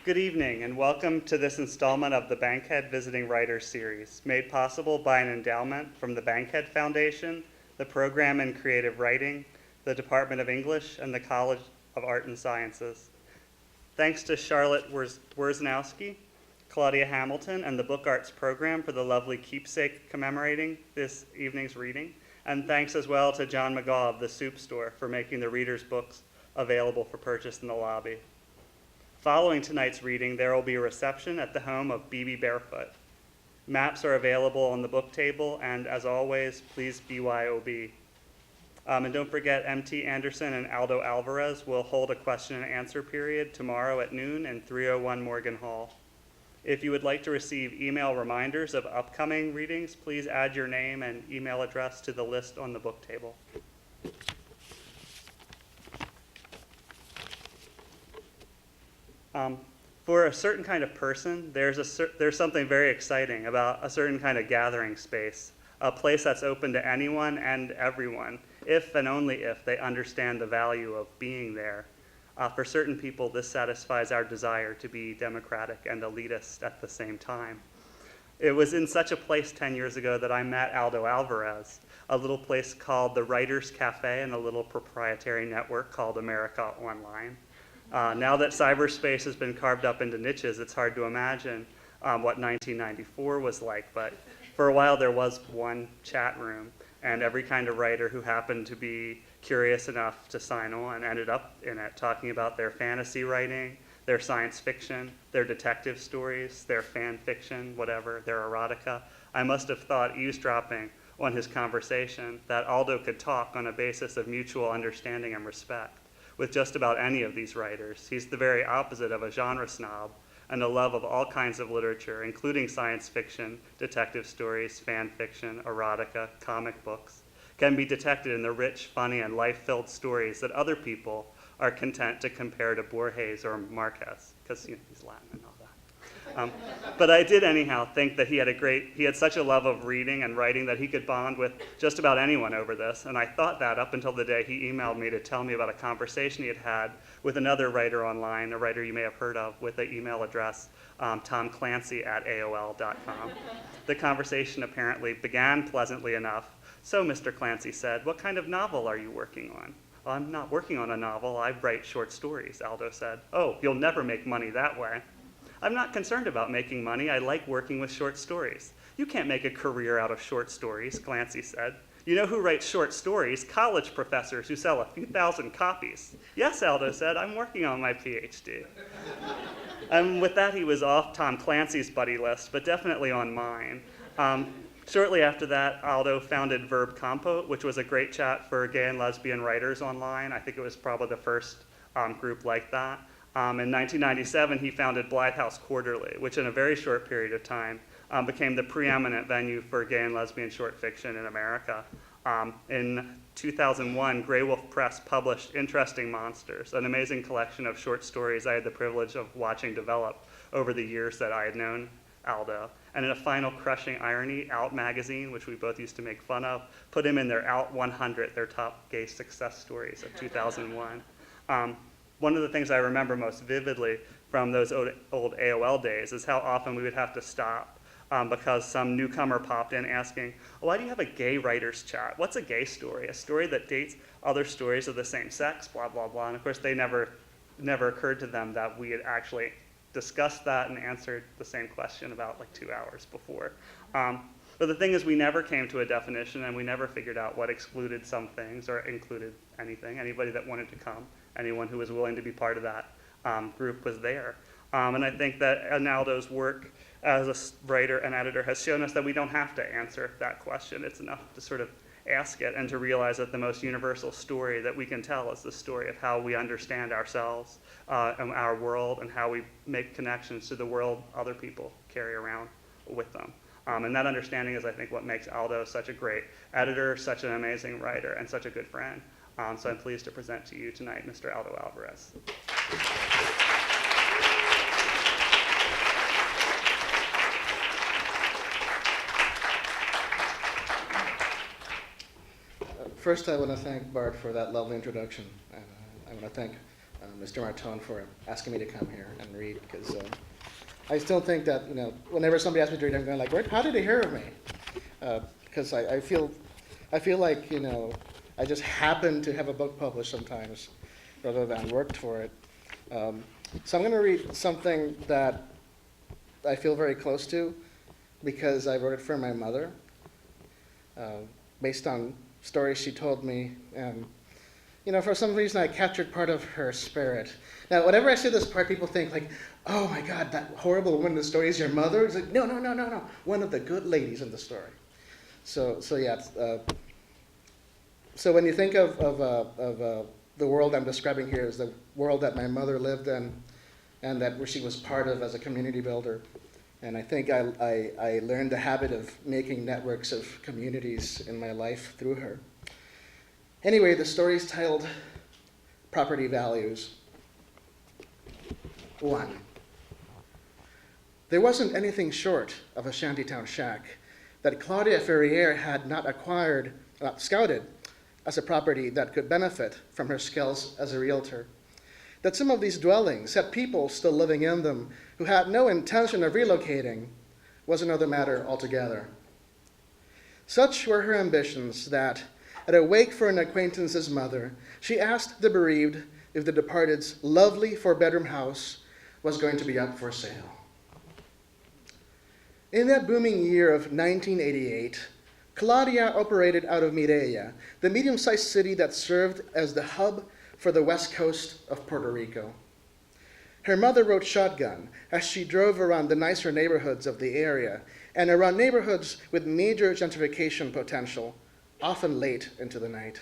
Good evening and welcome to this installment of the Bankhead Visiting Writers Series, made possible by an endowment from the Bankhead Foundation, the Program in Creative Writing, the Department of English, and the College of Art and Sciences. Thanks to Charlotte Wierzynowski, Claudia Hamilton, and the Book Arts Program for the lovely keepsake commemorating this evening's reading, and thanks as well to John McGaw of the Soup Store for making the readers' books available for purchase in the lobby. Following tonight's reading, there will be a reception at the home of BB Barefoot. Maps are available on the book table, and as always, please BYOB. And don't forget, MT Anderson and Aldo Alvarez will hold a question and answer period tomorrow at noon in 301 Morgan Hall. If you would like to receive email reminders of upcoming readings, please add your name and email address to the list on the book table. For a certain kind of person, there's something very exciting about a certain kind of gathering space, a place that's open to anyone and everyone, if and only if they understand the value of being there. For certain people, this satisfies our desire to be democratic and elitist at the same time. It was in such a place 10 years ago that I met Aldo Alvarez, a little place called the Writers Cafe and a little proprietary network called America Online. Now that cyberspace has been carved up into niches, it's hard to imagine what 1994 was like, but for a while there was one chat room, and every kind of writer who happened to be curious enough to sign on ended up in it, talking about their fantasy writing, their science fiction, their detective stories, their fan fiction, whatever, their erotica. I must have thought, eavesdropping on his conversation, that Aldo could talk on a basis of mutual understanding and respect with just about any of these writers. He's the very opposite of a genre snob and a love of all kinds of literature, including science fiction, detective stories, fan fiction, erotica, comic books, can be detected in the rich, funny, and life-filled stories that other people are content to compare to Borges or Marquez, because he's Latin and all that. But I did anyhow think that he had such a love of reading and writing that he could bond with just about anyone over this, and I thought that up until the day he emailed me to tell me about a conversation he had had with another writer online, a writer you may have heard of, with the email address tomclancy@aol.com. The conversation apparently began pleasantly enough. So, Mr. Clancy said, "What kind of novel are you working on?" "Well, I'm not working on a novel. I write short stories," Aldo said. "Oh, you'll never make money that way." "I'm not concerned about making money. I like working with short stories." "You can't make a career out of short stories," Clancy said. "You know who writes short stories? College professors who sell a few thousand copies." "Yes," Aldo said, "I'm working on my PhD." And with that, he was off Tom Clancy's buddy list, but definitely on mine. Shortly after that, Aldo founded Verb Compote, which was a great chat for gay and lesbian writers online. I think it was probably the first group like that. In 1997, he founded Blythe House Quarterly, which in a very short period of time became the preeminent venue for gay and lesbian short fiction in America. In 2001, Grey Wolf Press published Interesting Monsters, an amazing collection of short stories I had the privilege of watching develop over the years that I had known Aldo. And in a final crushing irony, Out magazine, which we both used to make fun of, put him in their Out 100, their top gay success stories of 2001. One of the things I remember most vividly from those old AOL days is how often we would have to stop because some newcomer popped in asking, "Why do you have a gay writers chat? What's a gay story? A story that dates other stories of the same sex, blah, blah, blah." And of course, they never occurred to them that we had actually discussed that and answered the same question about like 2 hours before. But the thing is, we never came to a definition, and we never figured out what excluded some things or included anything. Anybody that wanted to come, anyone who was willing to be part of that group was there. And I think that Aldo's work as a writer and editor has shown us that we don't have to answer that question. It's enough to sort of ask it and to realize that the most universal story that we can tell is the story of how we understand ourselves and our world and how we make connections to the world other people carry around with them. And that understanding is, I think, what makes Aldo such a great editor, such an amazing writer, and such a good friend. So I'm pleased to present to you tonight Mr. Aldo Alvarez. First, I want to thank Bart for that lovely introduction. And I want to thank Mr. Martone for asking me to come here and read, because I still think that, whenever somebody asks me to read, I'm going like, how did they hear of me? Because I feel like, I just happen to have a book published sometimes rather than worked for it. So I'm going to read something that I feel very close to because I wrote it for my mother, based on stories she told me. And, for some reason I captured part of her spirit. Now, whenever I say this part, people think like, oh my God, that horrible woman in the story is your mother? It's like, no. One of the good ladies in the story. So yeah. So when you think of the world I'm describing here is the world that my mother lived in and that where she was part of as a community builder. And I think I learned the habit of making networks of communities in my life through her. Anyway, the story is titled Property Values. 1. There wasn't anything short of a shantytown shack that Claudia Ferrier had not scouted as a property that could benefit from her skills as a realtor. That some of these dwellings had people still living in them who had no intention of relocating was another matter altogether. Such were her ambitions that, at a wake for an acquaintance's mother, she asked the bereaved if the departed's lovely 4-bedroom house was going to be up for sale. In that booming year of 1988, Claudia operated out of Mireya, the medium-sized city that served as the hub for the west coast of Puerto Rico. Her mother rode shotgun as she drove around the nicer neighborhoods of the area and around neighborhoods with major gentrification potential, often late into the night.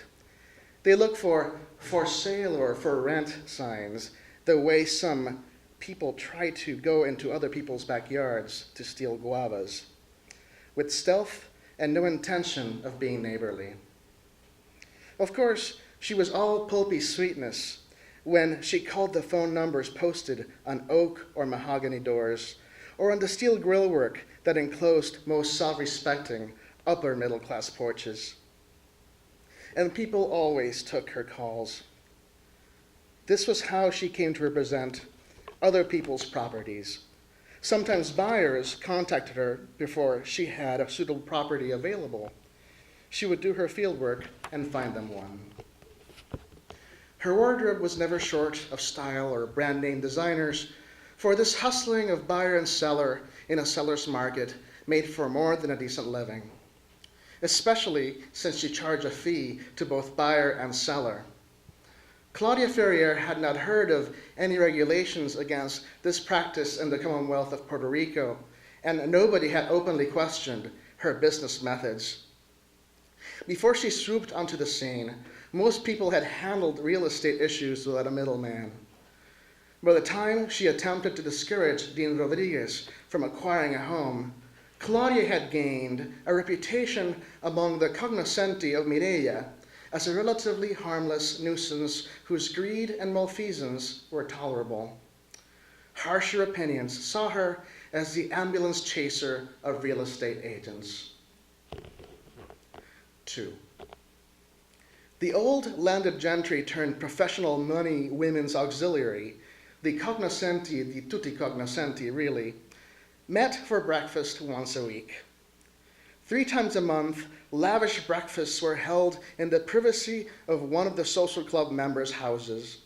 They look for sale or for rent signs, the way some people try to go into other people's backyards to steal guavas, with stealth and no intention of being neighborly. Of course, she was all pulpy sweetness when she called the phone numbers posted on oak or mahogany doors, or on the steel grillwork that enclosed most self-respecting upper middle-class porches. And people always took her calls. This was how she came to represent other people's properties. Sometimes buyers contacted her before she had a suitable property available. She would do her fieldwork and find them one. Her wardrobe was never short of style or brand name designers, for this hustling of buyer and seller in a seller's market made for more than a decent living, especially since she charged a fee to both buyer and seller. Claudia Ferrier had not heard of any regulations against this practice in the Commonwealth of Puerto Rico, and nobody had openly questioned her business methods. Before she swooped onto the scene, most people had handled real estate issues without a middleman. By the time she attempted to discourage Dean Rodriguez from acquiring a home, Claudia had gained a reputation among the cognoscenti of Mireya as a relatively harmless nuisance whose greed and malfeasance were tolerable. Harsher opinions saw her as the ambulance chaser of real estate agents. 2. The old landed gentry turned professional money women's auxiliary, the cognoscenti, the tutti cognoscenti really, met for breakfast once a week. 3 times a month, lavish breakfasts were held in the privacy of one of the social club members' houses.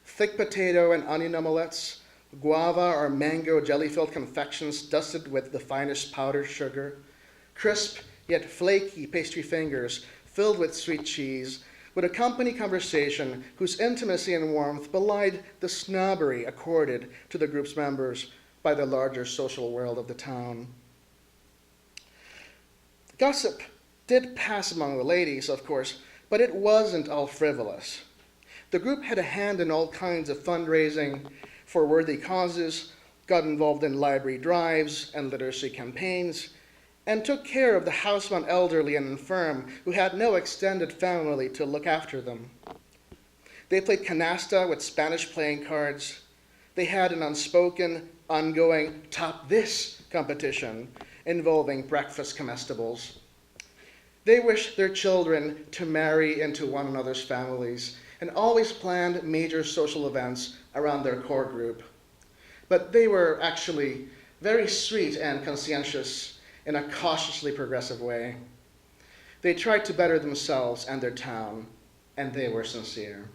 Thick potato and onion omelettes, guava or mango jelly-filled confections dusted with the finest powdered sugar, crisp yet flaky pastry fingers filled with sweet cheese, would accompany conversation whose intimacy and warmth belied the snobbery accorded to the group's members by the larger social world of the town. Gossip did pass among the ladies, of course, but it wasn't all frivolous. The group had a hand in all kinds of fundraising for worthy causes, got involved in library drives and literacy campaigns, and took care of the housebound elderly and infirm who had no extended family to look after them. They played canasta with Spanish playing cards. They had an unspoken, ongoing top this competition involving breakfast comestibles. They wished their children to marry into one another's families and always planned major social events around their core group. But they were actually very sweet and conscientious in a cautiously progressive way. They tried to better themselves and their town, and they were sincere.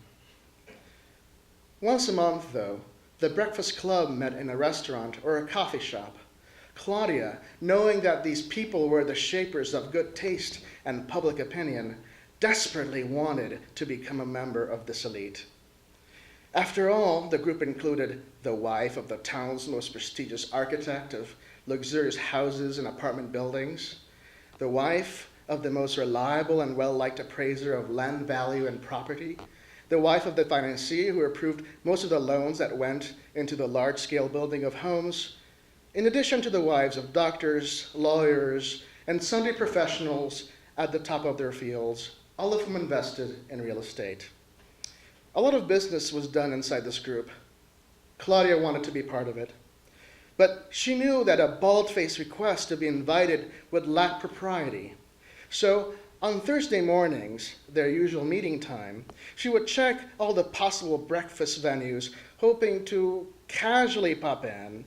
Once a month, though, the breakfast club met in a restaurant or a coffee shop. Claudia, knowing that these people were the shapers of good taste and public opinion, desperately wanted to become a member of this elite. After all, the group included the wife of the town's most prestigious architect of luxurious houses and apartment buildings, the wife of the most reliable and well-liked appraiser of land value and property, the wife of the financier who approved most of the loans that went into the large-scale building of homes, in addition to the wives of doctors, lawyers, and sundry professionals at the top of their fields, all of whom invested in real estate. A lot of business was done inside this group. Claudia wanted to be part of it. But she knew that a bald-faced request to be invited would lack propriety. So on Thursday mornings, their usual meeting time, she would check all the possible breakfast venues, hoping to casually pop in,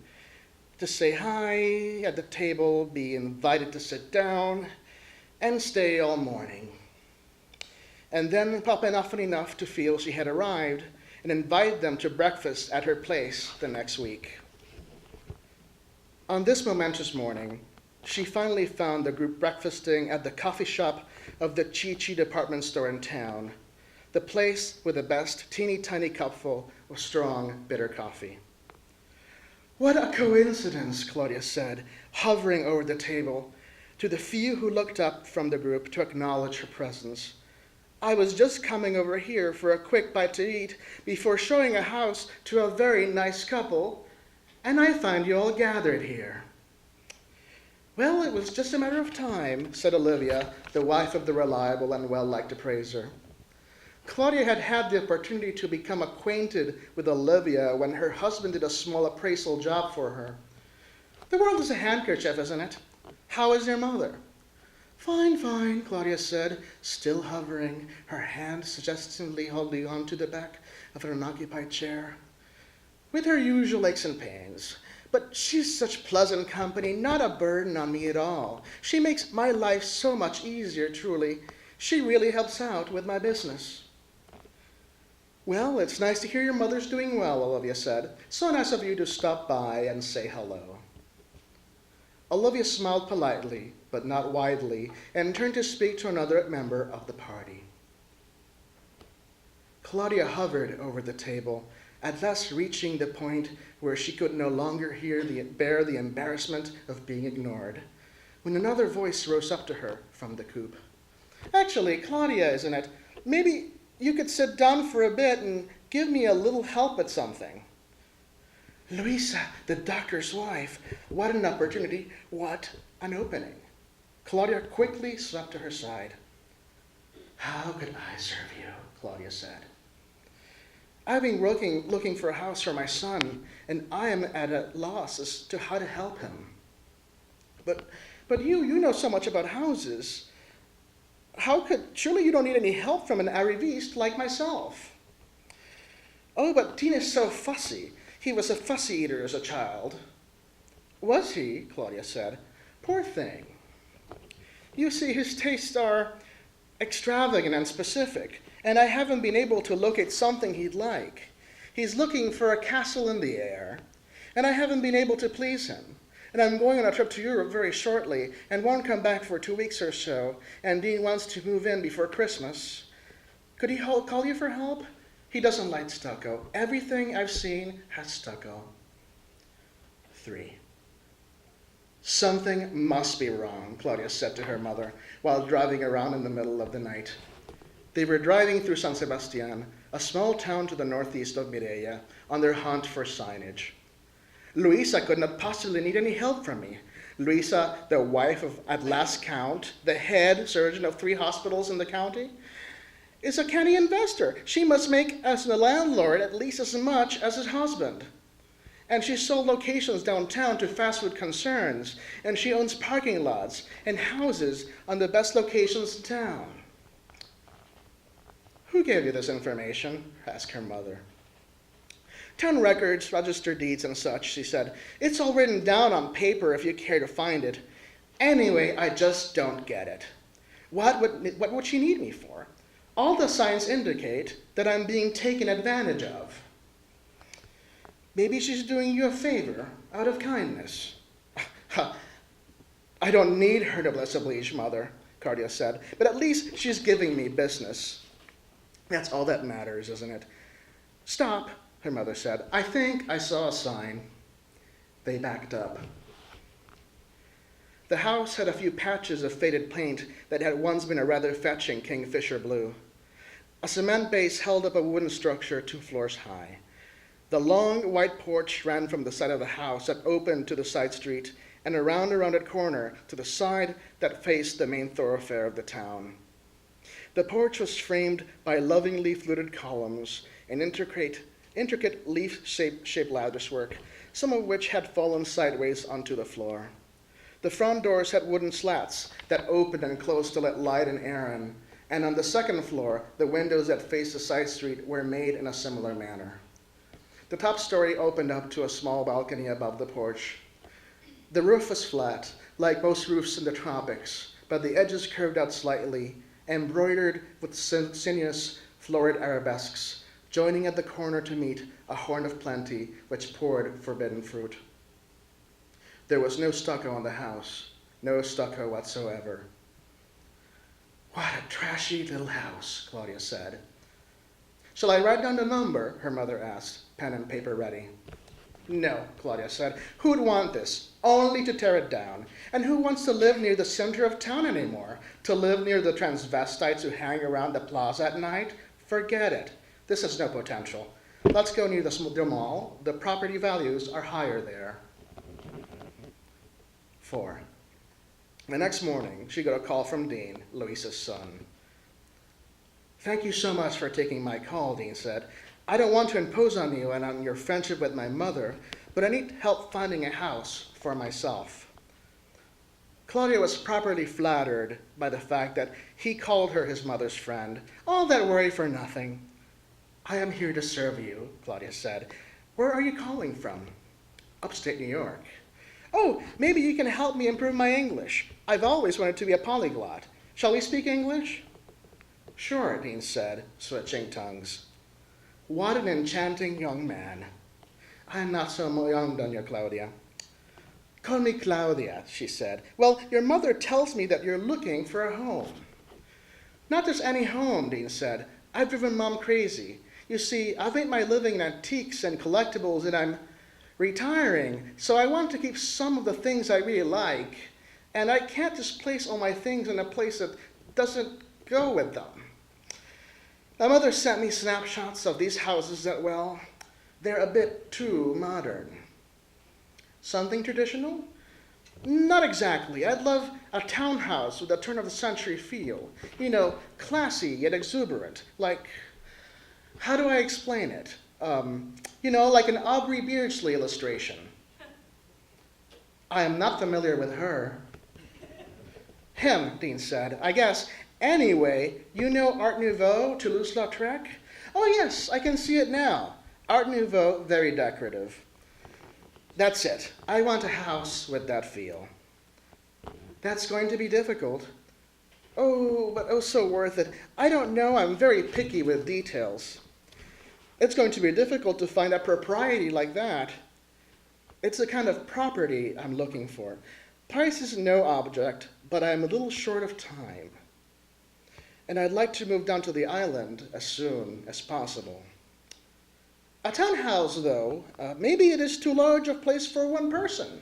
to say hi at the table, be invited to sit down, and stay all morning. And then pop in often enough to feel she had arrived and invite them to breakfast at her place the next week. On this momentous morning, she finally found the group breakfasting at the coffee shop of the Chi-Chi department store in town, the place with the best teeny-tiny cupful of strong, bitter coffee. "What a coincidence," Claudia said, hovering over the table, to the few who looked up from the group to acknowledge her presence. "I was just coming over here for a quick bite to eat before showing a house to a very nice couple, and I find you all gathered here." "Well, it was just a matter of time," said Olivia, the wife of the reliable and well-liked appraiser. Claudia had had the opportunity to become acquainted with Olivia when her husband did a small appraisal job for her. "The world is a handkerchief, isn't it? How is your mother?" "Fine, fine," Claudia said, still hovering, her hand suggestively holding on to the back of an unoccupied chair. "With her usual aches and pains. But she's such pleasant company, not a burden on me at all. She makes my life so much easier, truly. She really helps out with my business." "Well, it's nice to hear your mother's doing well," Olivia said. "So nice of you to stop by and say hello." Olivia smiled politely, but not widely, and turned to speak to another member of the party. Claudia hovered over the table, at last reaching the point where she could no longer bear the embarrassment of being ignored, when another voice rose up to her from the coop. "Actually, Claudia, isn't it? Maybe you could sit down for a bit and give me a little help at something." Louisa, the doctor's wife. What an opportunity. What an opening. Claudia quickly swept to her side. "How could I serve you?" Claudia said. "I've been looking for a house for my son, and I am at a loss as to how to help him." But you know so much about houses. Surely you don't need any help from an arriviste like myself." "Oh, but Dean is so fussy. He was a fussy eater as a child." "Was he?" Claudia said. "Poor thing. You see, his tastes are extravagant and specific, and I haven't been able to locate something he'd like. He's looking for a castle in the air, and I haven't been able to please him. And I'm going on a trip to Europe very shortly and won't come back for 2 weeks or so, and Dean wants to move in before Christmas. Could he call you for help? He doesn't like stucco. Everything I've seen has stucco." 3. "Something must be wrong," Claudia said to her mother while driving around in the middle of the night. They were driving through San Sebastian, a small town to the northeast of Mireia, on their hunt for signage. "Luisa could not possibly need any help from me. Luisa, the wife of, at last count, the head surgeon of 3 hospitals in the county, is a canny investor. She must make, as the landlord, at least as much as his husband. And she sold locations downtown to fast food concerns, and she owns parking lots and houses on the best locations in town." Who gave you this information? Asked her mother. Town records, register deeds, and such, she said. It's all written down on paper if you care to find it. Anyway, I just don't get it. What would she need me for? All the signs indicate that I'm being taken advantage of. Maybe she's doing you a favor out of kindness. I don't need her noblesse oblige, Mother, Cardia said, but at least she's giving me business. That's all that matters, isn't it? Stop, her mother said. I think I saw a sign. They backed up. The house had a few patches of faded paint that had once been a rather fetching kingfisher blue. A cement base held up a wooden structure 2 floors high. The long white porch ran from the side of the house that opened to the side street and around a rounded corner to the side that faced the main thoroughfare of the town. The porch was framed by lovingly fluted columns and intricate leaf-shaped latticework, some of which had fallen sideways onto the floor. The front doors had wooden slats that opened and closed to let light and air in, and on the second floor, the windows that faced the side street were made in a similar manner. The top story opened up to a small balcony above the porch. The roof was flat, like most roofs in the tropics, but the edges curved out slightly, embroidered with sinuous, florid arabesques, joining at the corner to meet a horn of plenty which poured forbidden fruit. There was no stucco on the house, no stucco whatsoever. What a trashy little house, Claudia said. Shall I write down the number? Her mother asked, pen and paper ready. No, Claudia said. Who'd want this? Only to tear it down. And who wants to live near the center of town anymore? To live near the transvestites who hang around the plaza at night? Forget it. This has no potential. Let's go near the mall. The property values are higher there. 4. The next morning, she got a call from Dean, Louisa's son. Thank you so much for taking my call, Dean said. I don't want to impose on you and on your friendship with my mother, but I need help finding a house for myself. Claudia was properly flattered by the fact that he called her his mother's friend. All that worry for nothing. I am here to serve you, Claudia said. Where are you calling from? Upstate New York. Oh, maybe you can help me improve my English. I've always wanted to be a polyglot. Shall we speak English? Sure, Dean said, switching tongues. What an enchanting young man. I am not so young, Doña Claudia. Call me Claudia, she said. Well, your mother tells me that you're looking for a home. Not just any home, Dean said. I've driven Mom crazy. You see, I've made my living in antiques and collectibles, and I'm retiring, so I want to keep some of the things I really like, and I can't just place all my things in a place that doesn't go with them. My mother sent me snapshots of these houses that, well, they're a bit too modern. Something traditional? Not exactly. I'd love a townhouse with a turn-of-the-century feel. You know, classy yet exuberant. Like, how do I explain it? Like an Aubrey Beardsley illustration. I am not familiar with her. Him, Dean said. I guess. Anyway, you know Art Nouveau, Toulouse-Lautrec? Oh yes, I can see it now. Art Nouveau, very decorative. That's it. I want a house with that feel. That's going to be difficult. Oh, but oh so worth it. I don't know, I'm very picky with details. It's going to be difficult to find a propriety like that. It's the kind of property I'm looking for. Price is no object, but I'm a little short of time. And I'd like to move down to the island as soon as possible. A townhouse, though, maybe it is too large a place for one person.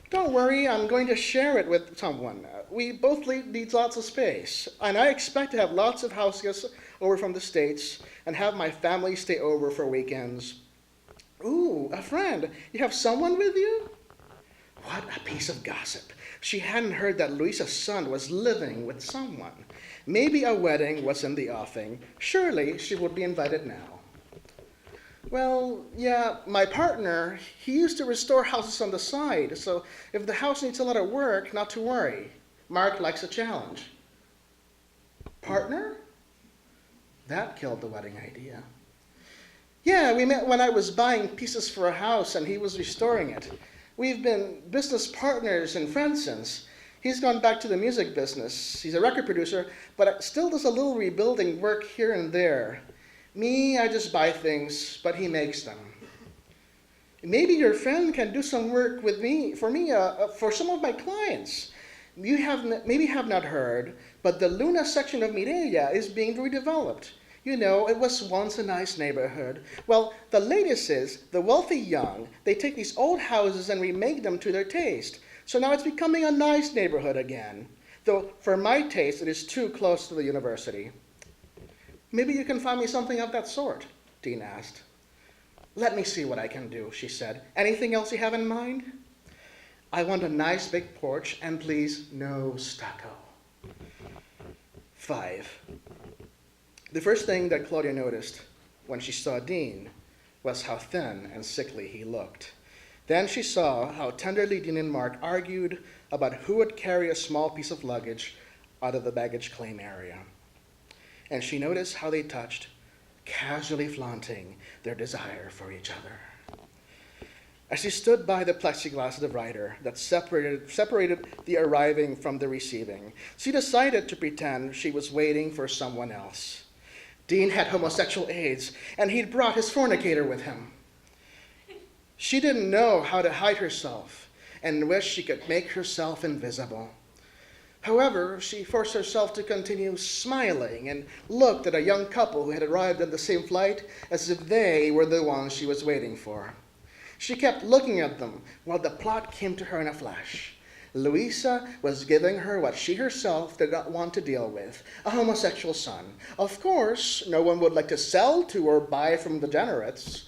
Don't worry, I'm going to share it with someone. We both need lots of space, and I expect to have lots of house guests over from the States and have my family stay over for weekends. Ooh, a friend. You have someone with you? What a piece of gossip. She hadn't heard that Louisa's son was living with someone. Maybe a wedding was in the offing. Surely she would be invited now. Well, yeah, my partner, he used to restore houses on the side, so if the house needs a lot of work, not to worry. Mark likes a challenge. Partner? That killed the wedding idea. Yeah, we met when I was buying pieces for a house and he was restoring it. We've been business partners and friends since. He's gone back to the music business. He's a record producer, but still does a little rebuilding work here and there. Me, I just buy things, but he makes them. Maybe your friend can do some work with me, for some of my clients. You maybe have not heard, but the Luna section of Mireya is being redeveloped. You know, it was once a nice neighborhood. Well, the latest is the wealthy young, they take these old houses and remake them to their taste. So now it's becoming a nice neighborhood again. Though for my taste, it is too close to the university. Maybe you can find me something of that sort, Dean asked. Let me see what I can do, she said. Anything else you have in mind? I want a nice big porch, and please, no stucco. 5. The first thing that Claudia noticed when she saw Dean was how thin and sickly he looked. Then she saw how tenderly Dean and Mark argued about who would carry a small piece of luggage out of the baggage claim area. And she noticed how they touched, casually flaunting their desire for each other. As she stood by the plexiglass divider that separated the arriving from the receiving, she decided to pretend she was waiting for someone else. Dean had homosexual AIDS, and he'd brought his fornicator with him. She didn't know how to hide herself and wished she could make herself invisible. However, she forced herself to continue smiling and looked at a young couple who had arrived on the same flight as if they were the ones she was waiting for. She kept looking at them while the plot came to her in a flash. Louisa was giving her what she herself did not want to deal with, a homosexual son. Of course, no one would like to sell to or buy from degenerates.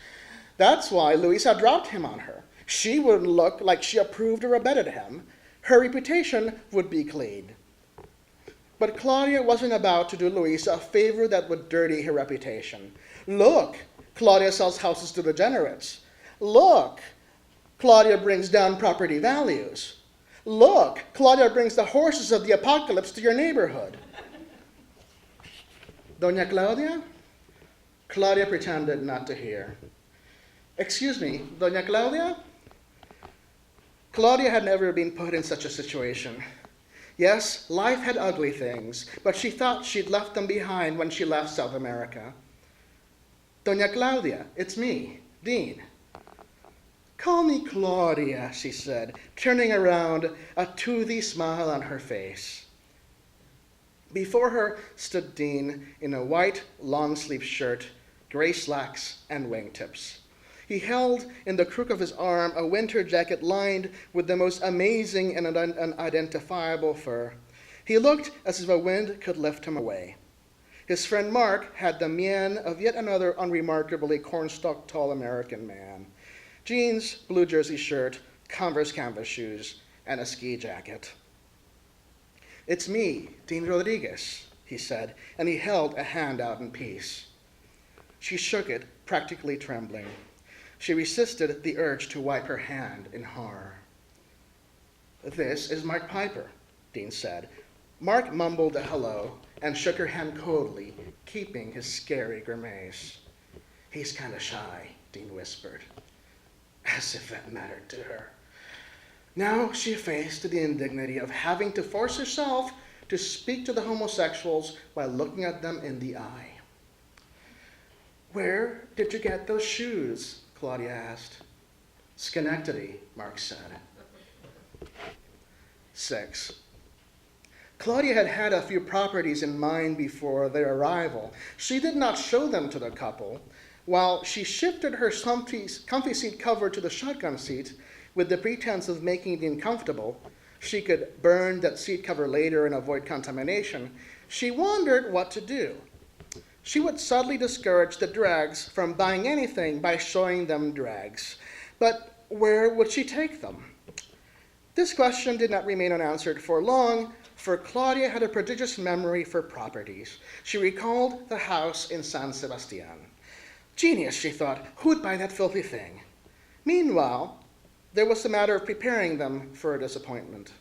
That's why Louisa dropped him on her. She wouldn't look like she approved or abetted him. Her reputation would be clean. But Claudia wasn't about to do Louisa a favor that would dirty her reputation. Look, Claudia sells houses to degenerates. Look, Claudia brings down property values. Look, Claudia brings the horses of the apocalypse to your neighborhood. Doña Claudia? Claudia pretended not to hear. Excuse me, Doña Claudia? Claudia had never been put in such a situation. Yes, life had ugly things, but she thought she'd left them behind when she left South America. Doña Claudia, it's me, Dean. Call me Claudia, she said, turning around, a toothy smile on her face. Before her stood Dean in a white long-sleeved shirt, gray slacks, and wingtips. He held in the crook of his arm a winter jacket lined with the most amazing and unidentifiable fur. He looked as if a wind could lift him away. His friend Mark had the mien of yet another unremarkably cornstalk tall American man. Jeans, blue jersey shirt, Converse canvas shoes, and a ski jacket. It's me, Dean Rodriguez, he said, and he held a hand out in peace. She shook it, practically trembling. She resisted the urge to wipe her hand in horror. This is Mark Piper, Dean said. Mark mumbled a hello and shook her hand coldly, keeping his scary grimace. He's kind of shy, Dean whispered, as if that mattered to her. Now she faced the indignity of having to force herself to speak to the homosexuals while looking at them in the eye. Where did you get those shoes? Claudia asked. Schenectady, Mark said. 6. Claudia had had a few properties in mind before their arrival. She did not show them to the couple. While she shifted her comfy seat cover to the shotgun seat with the pretense of making it uncomfortable, she could burn that seat cover later and avoid contamination, she wondered what to do. She would subtly discourage the drags from buying anything by showing them drags. But where would she take them? This question did not remain unanswered for long, for Claudia had a prodigious memory for properties. She recalled the house in San Sebastian. Genius, she thought, who would buy that filthy thing? Meanwhile, there was the matter of preparing them for a disappointment.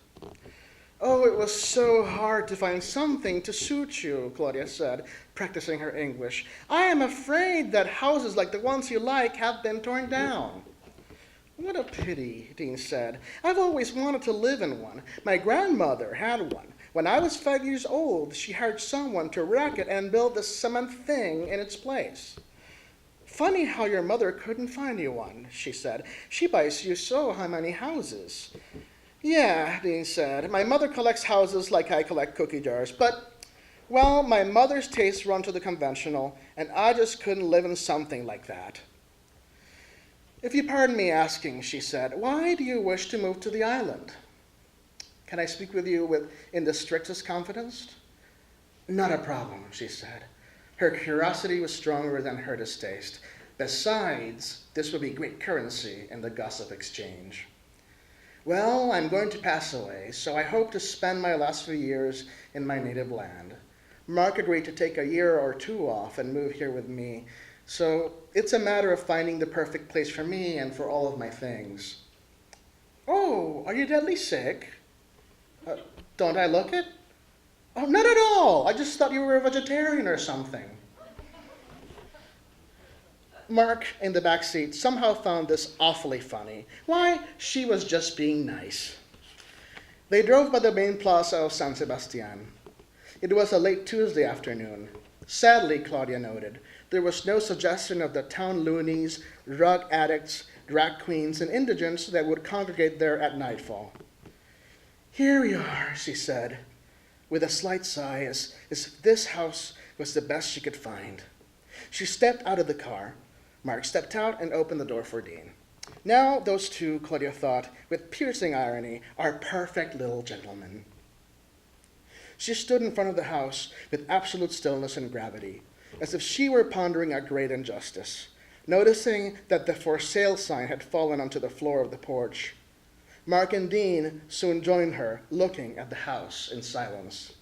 Oh, it was so hard to find something to suit you, Claudia said, practicing her English. I am afraid that houses like the ones you like have been torn down. What a pity, Dean said. I've always wanted to live in one. My grandmother had one. When I was 5 years old, she hired someone to wreck it and build the cement thing in its place. Funny how your mother couldn't find you one, she said. She buys you so many houses. Yeah, Dean said. My mother collects houses like I collect cookie jars, but, well, my mother's tastes run to the conventional, and I just couldn't live in something like that. If you pardon me asking, she said, why do you wish to move to the island? Can I speak with you in the strictest confidence? Not a problem, she said. Her curiosity was stronger than her distaste. Besides, this would be great currency in the gossip exchange. Well, I'm going to pass away, so I hope to spend my last few years in my native land. Mark agreed to take a year or two off and move here with me, so it's a matter of finding the perfect place for me and for all of my things. Oh, are you deadly sick? Don't I look it? Oh, not at all. I just thought you were a vegetarian or something. Mark, in the back seat, somehow found this awfully funny. Why, she was just being nice. They drove by the main plaza of San Sebastian. It was a late Tuesday afternoon. Sadly, Claudia noted, there was no suggestion of the town loonies, drug addicts, drag queens, and indigents that would congregate there at nightfall. Here we are, she said, with a slight sigh, as if this house was the best she could find. She stepped out of the car. Mark stepped out and opened the door for Dean. Now those two, Claudia thought, with piercing irony, are perfect little gentlemen. She stood in front of the house with absolute stillness and gravity, as if she were pondering a great injustice, noticing that the for sale sign had fallen onto the floor of the porch. Mark and Dean soon joined her, looking at the house in silence.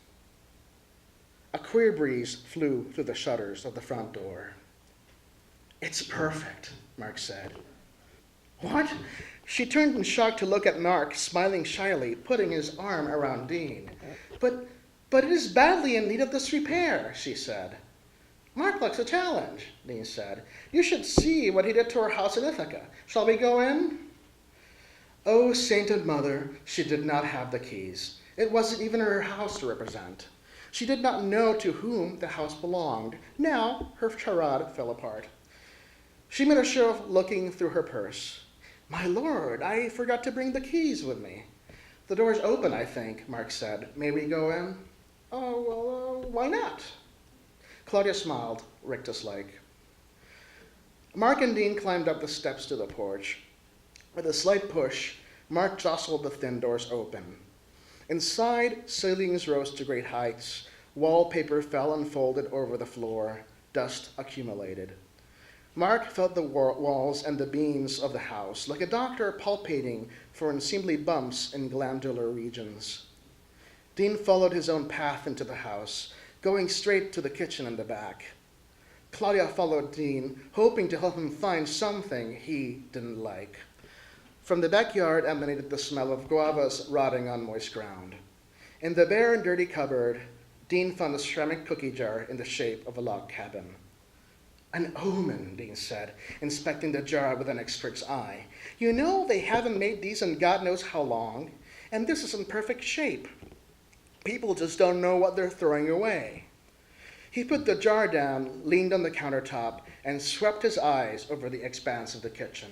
A queer breeze flew through the shutters of the front door. It's perfect, Mark said. What? She turned in shock to look at Mark, smiling shyly, putting his arm around Dean. But it is badly in need of this repair, she said. Mark likes a challenge, Dean said. You should see what he did to our house in Ithaca. Shall we go in? Oh, sainted mother, she did not have the keys. It wasn't even her house to represent. She did not know to whom the house belonged. Now her charade fell apart. She made a show of looking through her purse. My lord, I forgot to bring the keys with me. The door's open, I think, Mark said. May we go in? Oh, well, why not? Claudia smiled, rictus-like. Mark and Dean climbed up the steps to the porch. With a slight push, Mark jostled the thin doors open. Inside, ceilings rose to great heights. Wallpaper fell unfolded over the floor. Dust accumulated. Mark felt the walls and the beams of the house, like a doctor palpating for unseemly bumps in glandular regions. Dean followed his own path into the house, going straight to the kitchen in the back. Claudia followed Dean, hoping to help him find something he didn't like. From the backyard emanated the smell of guavas rotting on moist ground. In the bare and dirty cupboard, Dean found a ceramic cookie jar in the shape of a log cabin. An omen, Dean said, inspecting the jar with an expert's eye. You know, they haven't made these in God knows how long, and this is in perfect shape. People just don't know what they're throwing away. He put the jar down, leaned on the countertop, and swept his eyes over the expanse of the kitchen.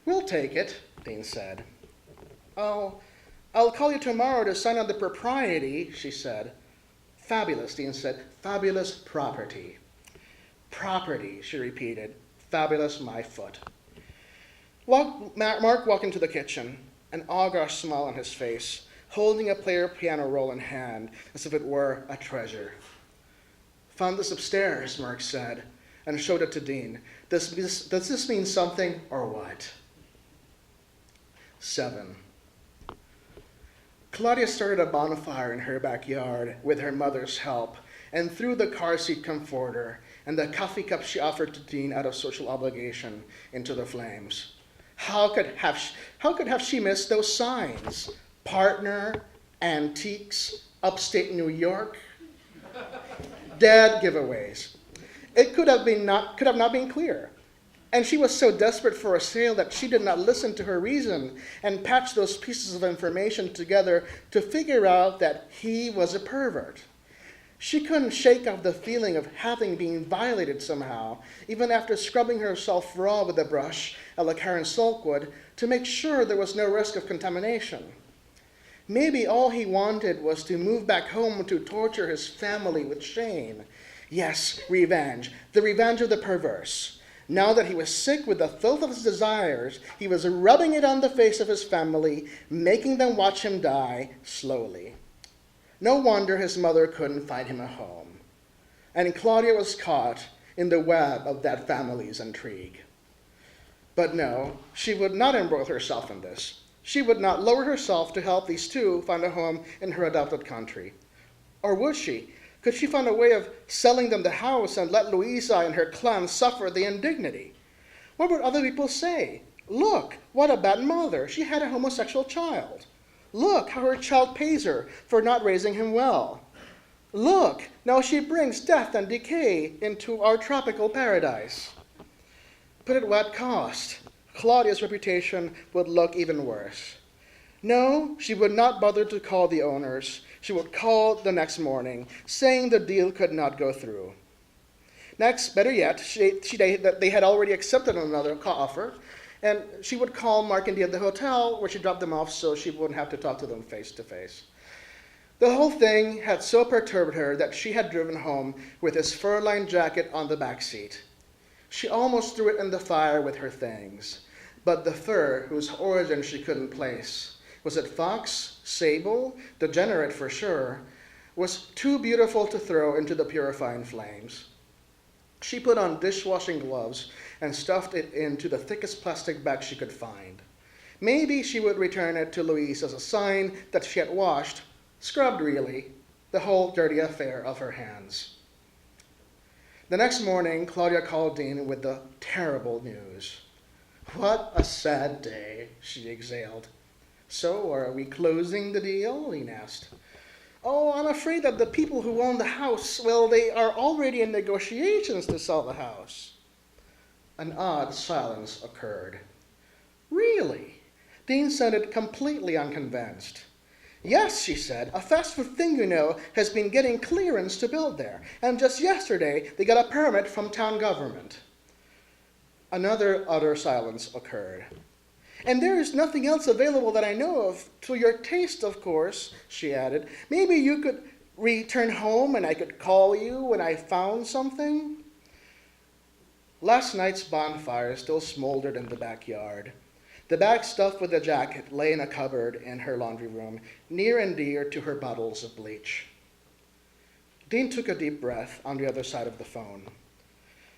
We'll take it, Dean said. I'll call you tomorrow to sign on the propriety, she said. Fabulous, Dean said. Fabulous property. Property, she repeated. Fabulous my foot. Mark walked into the kitchen, an august smile on his face, holding a player piano roll in hand as if it were a treasure. Found this upstairs, Mark said, and showed it to Dean. Does this mean something or what? 7. Claudia started a bonfire in her backyard with her mother's help and threw the car seat comforter and the coffee cup she offered to Dean out of social obligation into the flames. How could have she missed those signs? Partner, antiques, upstate New York, dead giveaways. It could have not been clearer. And she was so desperate for a sale that she did not listen to her reason and patch those pieces of information together to figure out that he was a pervert. She couldn't shake off the feeling of having been violated somehow, even after scrubbing herself raw with a brush, a la Karen Salkwood, to make sure there was no risk of contamination. Maybe all he wanted was to move back home to torture his family with shame. Yes, revenge. The revenge of the perverse. Now that he was sick with the filth of his desires, he was rubbing it on the face of his family, making them watch him die slowly. No wonder his mother couldn't find him a home. And Claudia was caught in the web of that family's intrigue. But no, she would not embroil herself in this. She would not lower herself to help these two find a home in her adopted country. Or would she? Could she find a way of selling them the house and let Louisa and her clan suffer the indignity? What would other people say? Look, what a bad mother. She had a homosexual child. Look how her child pays her for not raising him well. Look, now she brings death and decay into our tropical paradise. But at what cost? Claudia's reputation would look even worse. No, she would not bother to call the owners. She would call the next morning, saying the deal could not go through. Next, better yet, they had already accepted another offer, and she would call Mark and Dee at the hotel where she dropped them off so she wouldn't have to talk to them face to face. The whole thing had so perturbed her that she had driven home with his fur-lined jacket on the back seat. She almost threw it in the fire with her things, but the fur, whose origin she couldn't place, was it fox, sable, degenerate for sure, was too beautiful to throw into the purifying flames. She put on dishwashing gloves and stuffed it into the thickest plastic bag she could find. Maybe she would return it to Louise as a sign that she had washed, scrubbed really, the whole dirty affair of her hands. The next morning, Claudia called Dean with the terrible news. What a sad day, she exhaled. So, are we closing the deal? Dean asked. Oh, I'm afraid that the people who own the house, well, they are already in negotiations to sell the house. An odd silence occurred. Really? Dean sounded completely unconvinced. Yes, she said, a fast food thing you know has been getting clearance to build there, and just yesterday they got a permit from town government. Another utter silence occurred. And there is nothing else available that I know of, to your taste, of course, she added. Maybe you could return home and I could call you when I found something? Last night's bonfire still smoldered in the backyard. The bag stuffed with the jacket lay in a cupboard in her laundry room, near and dear to her bottles of bleach. Dean took a deep breath on the other side of the phone.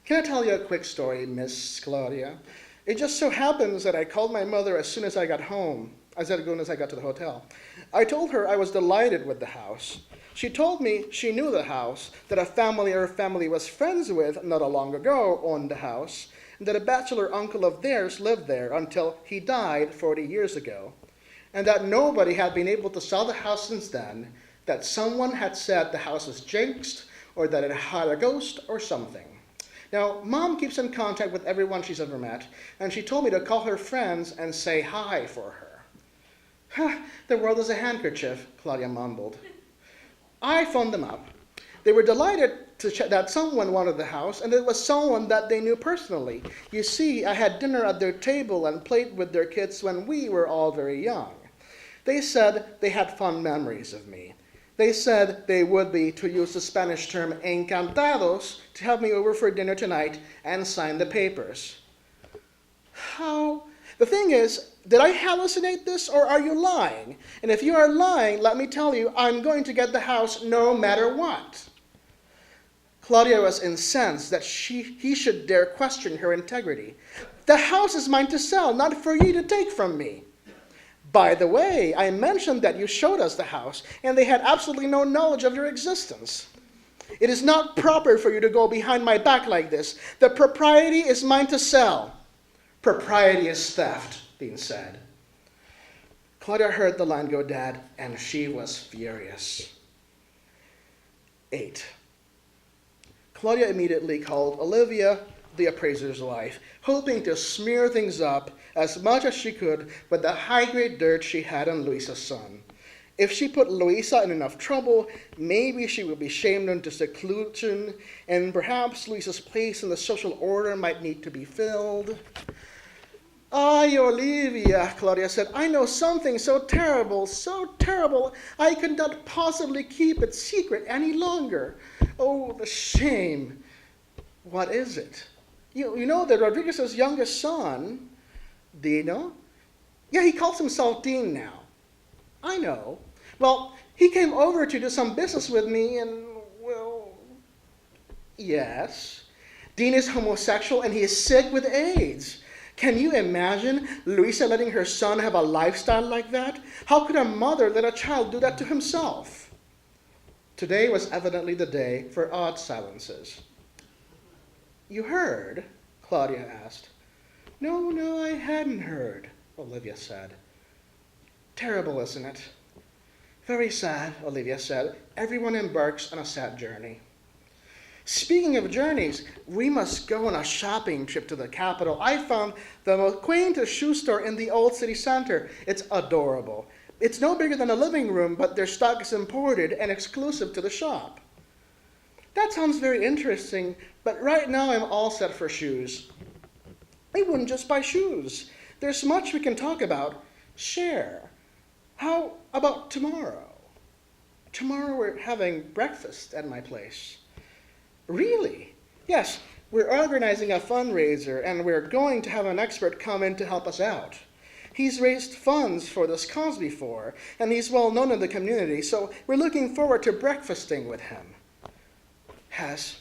Can I tell you a quick story, Miss Claudia? It just so happens that I called my mother as soon as I got home, as soon as I got to the hotel. I told her I was delighted with the house. She told me she knew the house, that a family her family was friends with not long ago owned the house, and that a bachelor uncle of theirs lived there until he died 40 years ago, and that nobody had been able to sell the house since then, that someone had said the house was jinxed, or that it had a ghost or something. Now, Mom keeps in contact with everyone she's ever met, and she told me to call her friends and say hi for her. The world is a handkerchief, Claudia mumbled. I phoned them up. They were delighted that someone wanted the house, and it was someone that they knew personally. You see, I had dinner at their table and played with their kids when we were all very young. They said they had fond memories of me. They said they would be, to use the Spanish term, encantados, to have me over for dinner tonight and sign the papers. How? The thing is, did I hallucinate this, or are you lying? And if you are lying, let me tell you, I'm going to get the house no matter what. Claudia was incensed that he should dare question her integrity. The house is mine to sell, not for you to take from me. By the way, I mentioned that you showed us the house, and they had absolutely no knowledge of your existence. It is not proper for you to go behind my back like this. The propriety is mine to sell. Propriety is theft, Dean said. Claudia heard the line go dead, and she was furious. 8. Claudia immediately called Olivia, the appraiser's wife, hoping to smear things up as much as she could with the high-grade dirt she had on Luisa's son. If she put Luisa in enough trouble, maybe she would be shamed into seclusion, and perhaps Luisa's place in the social order might need to be filled. Ay, Olivia, Claudia said, I know something so terrible, I could not possibly keep it secret any longer. Oh, the shame. What is it? You know that Rodriguez's youngest son, Dino? Yeah, he calls himself Dean now. I know. Well, he came over to do some business with me and, well, yes. Dean is homosexual and he is sick with AIDS. Can you imagine Luisa letting her son have a lifestyle like that? How could a mother let a child do that to himself? Today was evidently the day for odd silences. You heard? Claudia asked. No, I hadn't heard, Olivia said. Terrible, isn't it? Very sad, Olivia said. Everyone embarks on a sad journey. Speaking of journeys, we must go on a shopping trip to the capital. I found the most quaintest shoe store in the old city center. It's adorable. It's no bigger than a living room, but their stock is imported and exclusive to the shop. That sounds very interesting, but right now I'm all set for shoes. I wouldn't just buy shoes. There's much we can talk about. Share. How about tomorrow? Tomorrow we're having breakfast at my place. Really? Yes, we're organizing a fundraiser and we're going to have an expert come in to help us out. He's raised funds for this cause before, and he's well known in the community, so we're looking forward to breakfasting with him. Has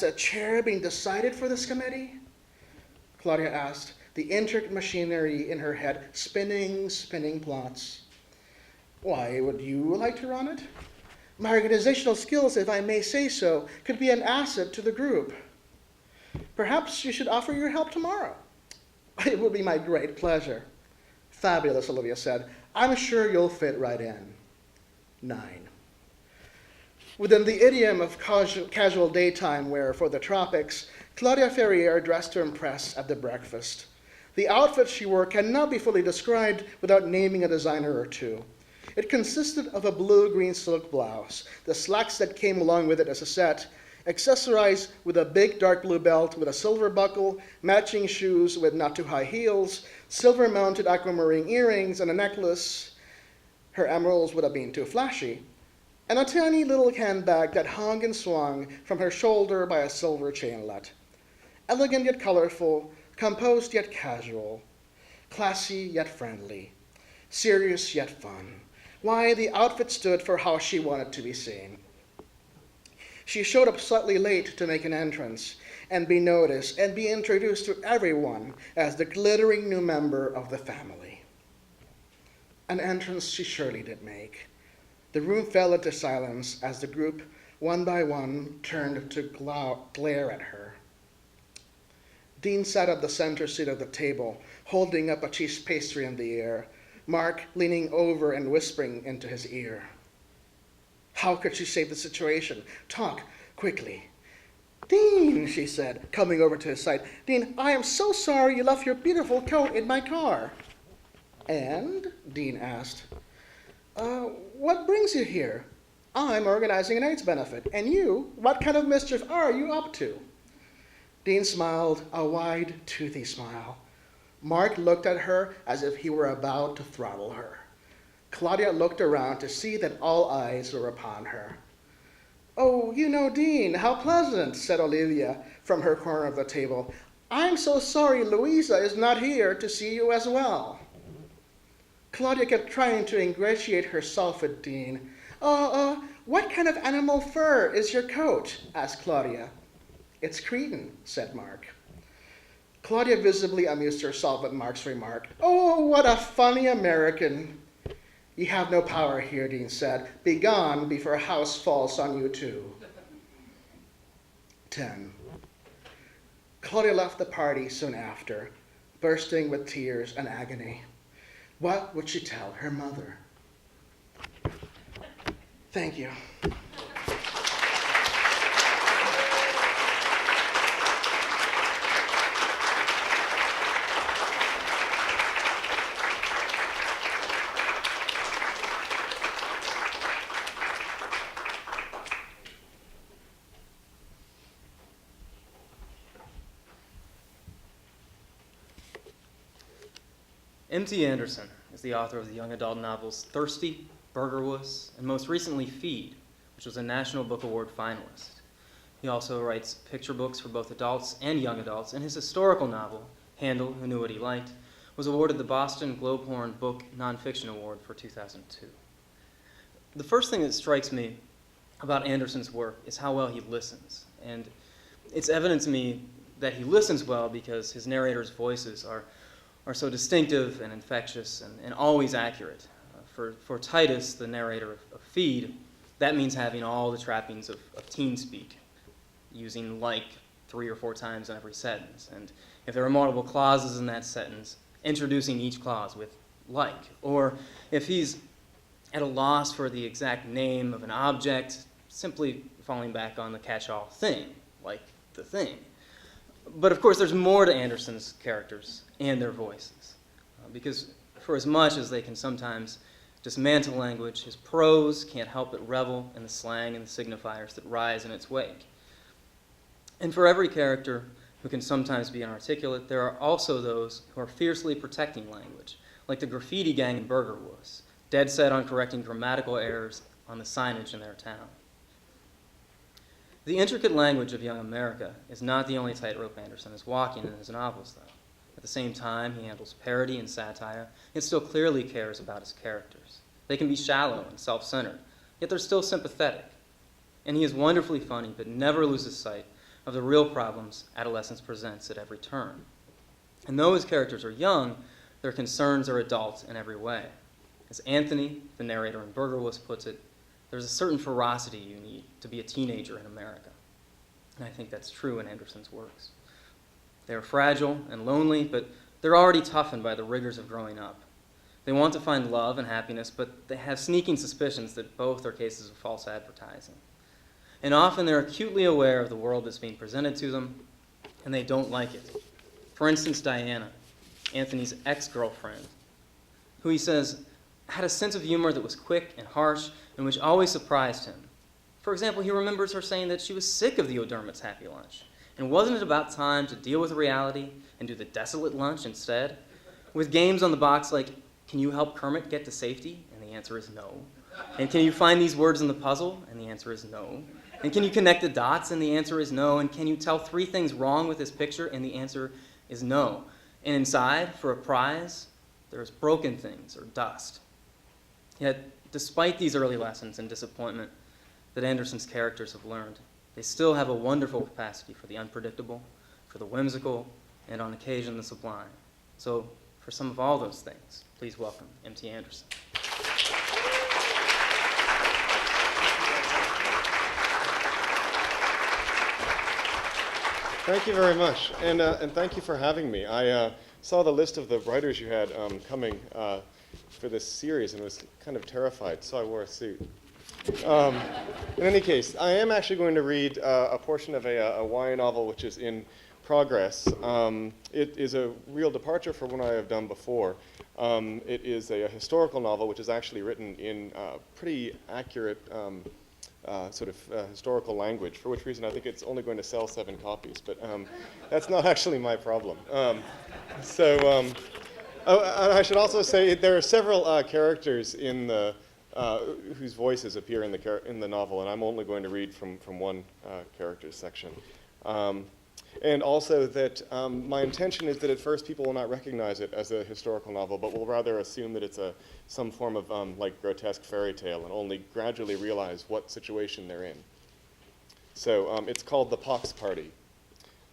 a chair been decided for this committee? Claudia asked, the intricate machinery in her head spinning plots. Why, would you like to run it? My organizational skills, if I may say so, could be an asset to the group. Perhaps you should offer your help tomorrow. It would be my great pleasure. Fabulous, Olivia said. I'm sure you'll fit right in. 9. Within the idiom of casual daytime wear for the tropics, Claudia Ferrier dressed to impress at the breakfast. The outfit she wore cannot be fully described without naming a designer or two. It consisted of a blue-green silk blouse, the slacks that came along with it as a set, accessorized with a big dark blue belt with a silver buckle, matching shoes with not too high heels, silver-mounted aquamarine earrings, and a necklace. Her emeralds would have been too flashy, and a tiny little handbag that hung and swung from her shoulder by a silver chainlet. Elegant yet colorful, composed yet casual, classy yet friendly, serious yet fun. Why, the outfit stood for how she wanted to be seen. She showed up slightly late to make an entrance and be noticed and be introduced to everyone as the glittering new member of the family. An entrance she surely did make. The room fell into silence as the group, one by one, turned to glare at her. Dean sat at the center seat of the table, holding up a cheese pastry in the air, Mark leaning over and whispering into his ear. How could she save the situation? Talk, quickly. Dean, she said, coming over to his side. Dean, I am so sorry you left your beautiful coat in my car. And? Dean asked. What brings you here? I'm organizing an AIDS benefit. And you? What kind of mischief are you up to? Dean smiled, a wide, toothy smile. Mark looked at her as if he were about to throttle her. Claudia looked around to see that all eyes were upon her. Oh, you know, Dean, how pleasant, said Olivia from her corner of the table. I'm so sorry Louisa is not here to see you as well. Claudia kept trying to ingratiate herself with Dean. What kind of animal fur is your coat? Asked Claudia. It's Cretan, said Mark. Claudia visibly amused herself at Mark's remark. Oh, what a funny American. You have no power here, Dean said. Be gone before a house falls on you too. 10. Claudia left the party soon after, bursting with tears and agony. What would she tell her mother? Thank you. M.T. Anderson is the author of the young adult novels Thirsty, Burgerwuss, and most recently Feed, which was a National Book Award finalist. He also writes picture books for both adults and young adults, and his historical novel, Handel, Who Knew What He Liked, was awarded the Boston Globehorn Book Nonfiction Award for 2002. The first thing that strikes me about Anderson's work is how well he listens, and it's evident to me that he listens well because his narrators' voices are so distinctive and infectious and always accurate. For Titus, the narrator of Feed, that means having all the trappings of teen speak, using like 3 or 4 times in every sentence. And if there are multiple clauses in that sentence, introducing each clause with like. Or if he's at a loss for the exact name of an object, simply falling back on the catch-all thing, like the thing. But of course, there's more to Anderson's characters and their voices, because for as much as they can sometimes dismantle language, his prose can't help but revel in the slang and the signifiers that rise in its wake. And for every character who can sometimes be inarticulate, there are also those who are fiercely protecting language, like the graffiti gang in Burgerwuss, dead set on correcting grammatical errors on the signage in their town. The intricate language of young America is not the only tightrope Anderson is walking in his novels, though. At the same time, he handles parody and satire, and still clearly cares about his characters. They can be shallow and self-centered, yet they're still sympathetic. And he is wonderfully funny, but never loses sight of the real problems adolescence presents at every turn. And though his characters are young, their concerns are adult in every way. As Anthony, the narrator in Burgerwuss, puts it, there's a certain ferocity you need to be a teenager in America. And I think that's true in Anderson's works. They are fragile and lonely, but they're already toughened by the rigors of growing up. They want to find love and happiness, but they have sneaking suspicions that both are cases of false advertising. And often they're acutely aware of the world that's being presented to them, and they don't like it. For instance, Diana, Anthony's ex-girlfriend, who he says had a sense of humor that was quick and harsh and which always surprised him. For example, he remembers her saying that she was sick of the O'Dermott's Happy Lunch, and wasn't it about time to deal with reality and do the desolate lunch instead? With games on the box like, can you help Kermit get to safety? And the answer is no. And can you find these words in the puzzle? And the answer is no. And can you connect the dots? And the answer is no. And can you tell 3 things wrong with this picture? And the answer is no. And inside, for a prize, there's broken things or dust. Yet, despite these early lessons and disappointment that Anderson's characters have learned, they still have a wonderful capacity for the unpredictable, for the whimsical, and on occasion the sublime. So, for some of all those things, please welcome M.T. Anderson. Thank you very much, and thank you for having me. I saw the list of the writers you had coming for this series and was kind of terrified, so I wore a suit. In any case, I am actually going to read a portion of a YA novel which is in progress. It is a real departure from what I have done before. It is a historical novel which is actually written in pretty accurate sort of historical language, for which reason I think it's only going to sell 7 copies, but that's not actually my problem. And I should also say there are several characters in the whose voices appear in the novel, and I'm only going to read from one character's section. And also that my intention is that at first people will not recognize it as a historical novel, but will rather assume that it's some form of like grotesque fairy tale, and only gradually realize what situation they're in. So it's called The Pox Party,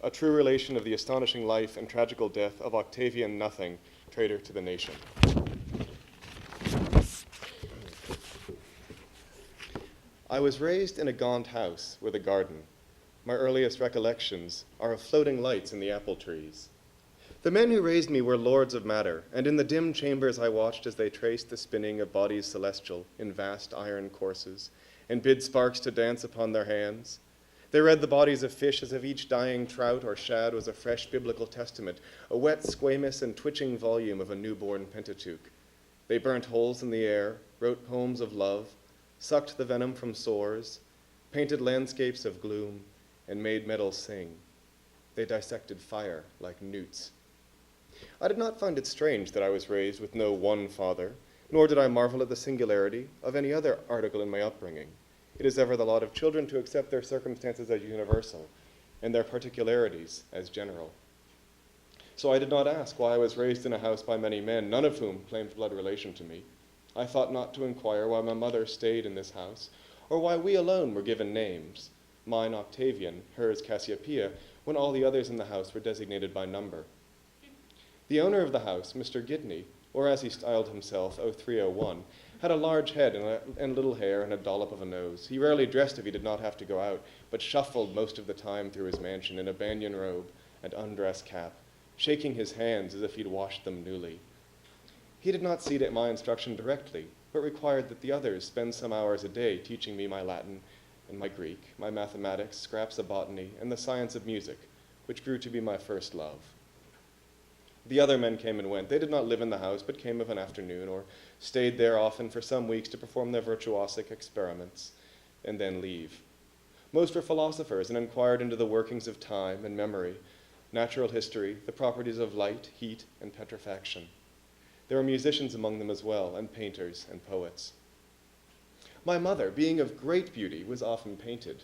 a true relation of the astonishing life and tragical death of Octavian Nothing, traitor to the nation. I was raised in a gaunt house with a garden. My earliest recollections are of floating lights in the apple trees. The men who raised me were lords of matter, and in the dim chambers I watched as they traced the spinning of bodies celestial in vast iron courses, and bid sparks to dance upon their hands. They read the bodies of fish as if each dying trout or shad was a fresh biblical testament, a wet, squamous, and twitching volume of a newborn Pentateuch. They burnt holes in the air, wrote poems of love, sucked the venom from sores, painted landscapes of gloom, and made metals sing. They dissected fire like newts. I did not find it strange that I was raised with no one father, nor did I marvel at the singularity of any other article in my upbringing. It is ever the lot of children to accept their circumstances as universal, and their particularities as general. So I did not ask why I was raised in a house by many men, none of whom claimed blood relation to me. I thought not to inquire why my mother stayed in this house, or why we alone were given names, mine Octavian, hers Cassiopeia, when all the others in the house were designated by number. The owner of the house, Mr. Gidney, or as he styled himself, 0301, had a large head and little hair and a dollop of a nose. He rarely dressed if he did not have to go out, but shuffled most of the time through his mansion in a banyan robe and undress cap, shaking his hands as if he'd washed them newly. He did not see to my instruction directly, but required that the others spend some hours a day teaching me my Latin and my Greek, my mathematics, scraps of botany, and the science of music, which grew to be my first love. The other men came and went. They did not live in the house, but came of an afternoon, or stayed there often for some weeks to perform their virtuosic experiments, and then leave. Most were philosophers and inquired into the workings of time and memory, natural history, the properties of light, heat, and petrifaction. There were musicians among them as well, and painters and poets. My mother, being of great beauty, was often painted.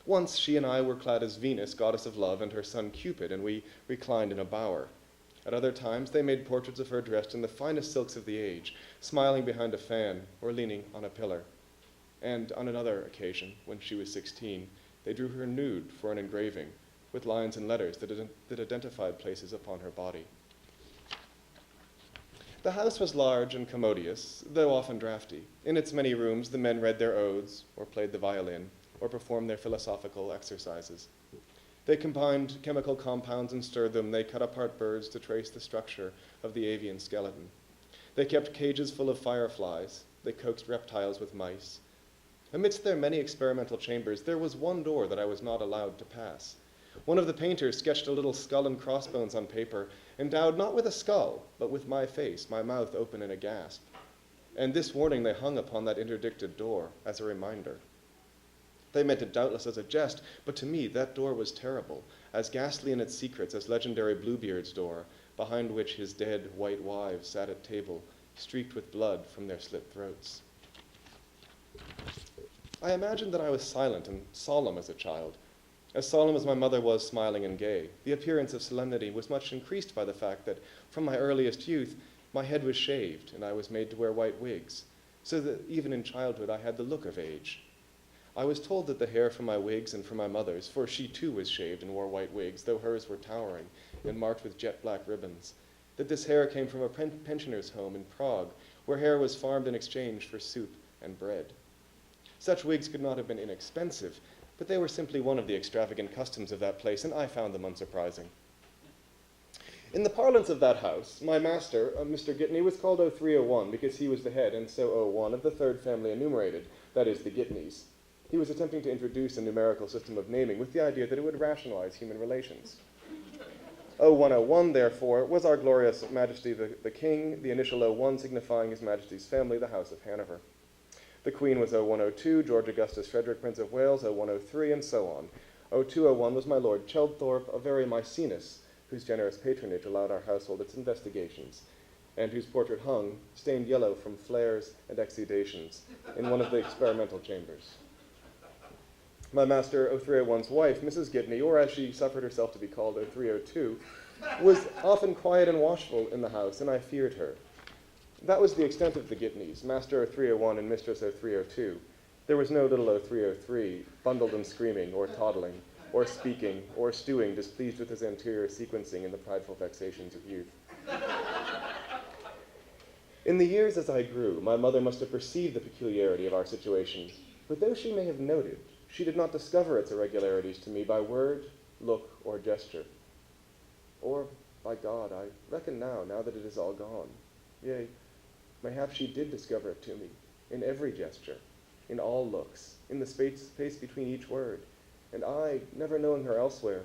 Once she and I were clad as Venus, goddess of love, and her son Cupid, and we reclined in a bower. At other times, they made portraits of her dressed in the finest silks of the age, smiling behind a fan or leaning on a pillar. And on another occasion, when she was 16, they drew her nude for an engraving, with lines and letters that identified places upon her body. The house was large and commodious, though often draughty. In its many rooms, the men read their odes, or played the violin, or performed their philosophical exercises. They combined chemical compounds and stirred them. They cut apart birds to trace the structure of the avian skeleton. They kept cages full of fireflies. They coaxed reptiles with mice. Amidst their many experimental chambers, there was one door that I was not allowed to pass. One of the painters sketched a little skull and crossbones on paper, endowed not with a skull, but with my face, my mouth open in a gasp. And this warning they hung upon that interdicted door as a reminder. They meant it doubtless as a jest, but to me that door was terrible, as ghastly in its secrets as legendary Bluebeard's door, behind which his dead white wives sat at table, streaked with blood from their slit throats. I imagined that I was silent and solemn as a child, as solemn as my mother was smiling and gay. The appearance of solemnity was much increased by the fact that, from my earliest youth, my head was shaved and I was made to wear white wigs, so that even in childhood I had the look of age. I was told that the hair from my wigs and from my mother's, for she too was shaved and wore white wigs, though hers were towering and marked with jet black ribbons, that this hair came from a pensioner's home in Prague, where hair was farmed in exchange for soup and bread. Such wigs could not have been inexpensive, but they were simply one of the extravagant customs of that place, and I found them unsurprising. In the parlance of that house, my master, Mr. Gitney, was called 0301 because he was the head, and so 01, of the third family enumerated, that is, the Gitneys. He was attempting to introduce a numerical system of naming with the idea that it would rationalize human relations. 0101, therefore, was our glorious Majesty the King, the initial 01 signifying His Majesty's family, the House of Hanover. The Queen was 0102, George Augustus Frederick, Prince of Wales, 0103, and so on. 0201 was my Lord Chelthorpe, a very Maecenas, whose generous patronage allowed our household its investigations, and whose portrait hung, stained yellow from flares and exudations, in one of the experimental chambers. My master 0301's wife, Mrs. Gitney, or as she suffered herself to be called 0302, was often quiet and watchful in the house, and I feared her. That was the extent of the Gitneys, Master 0301 and Mistress 0302. There was no little 0303, bundled and screaming, or toddling, or speaking, or stewing, displeased with his anterior sequencing in the prideful vexations of youth. In the years as I grew, my mother must have perceived the peculiarity of our situation, but though she may have noted, she did not discover its irregularities to me by word, look, or gesture. Or By God, I reckon now that it is all gone. Yea, mayhap she did discover it to me, in every gesture, in all looks, in the space between each word, and I, never knowing her elsewhere,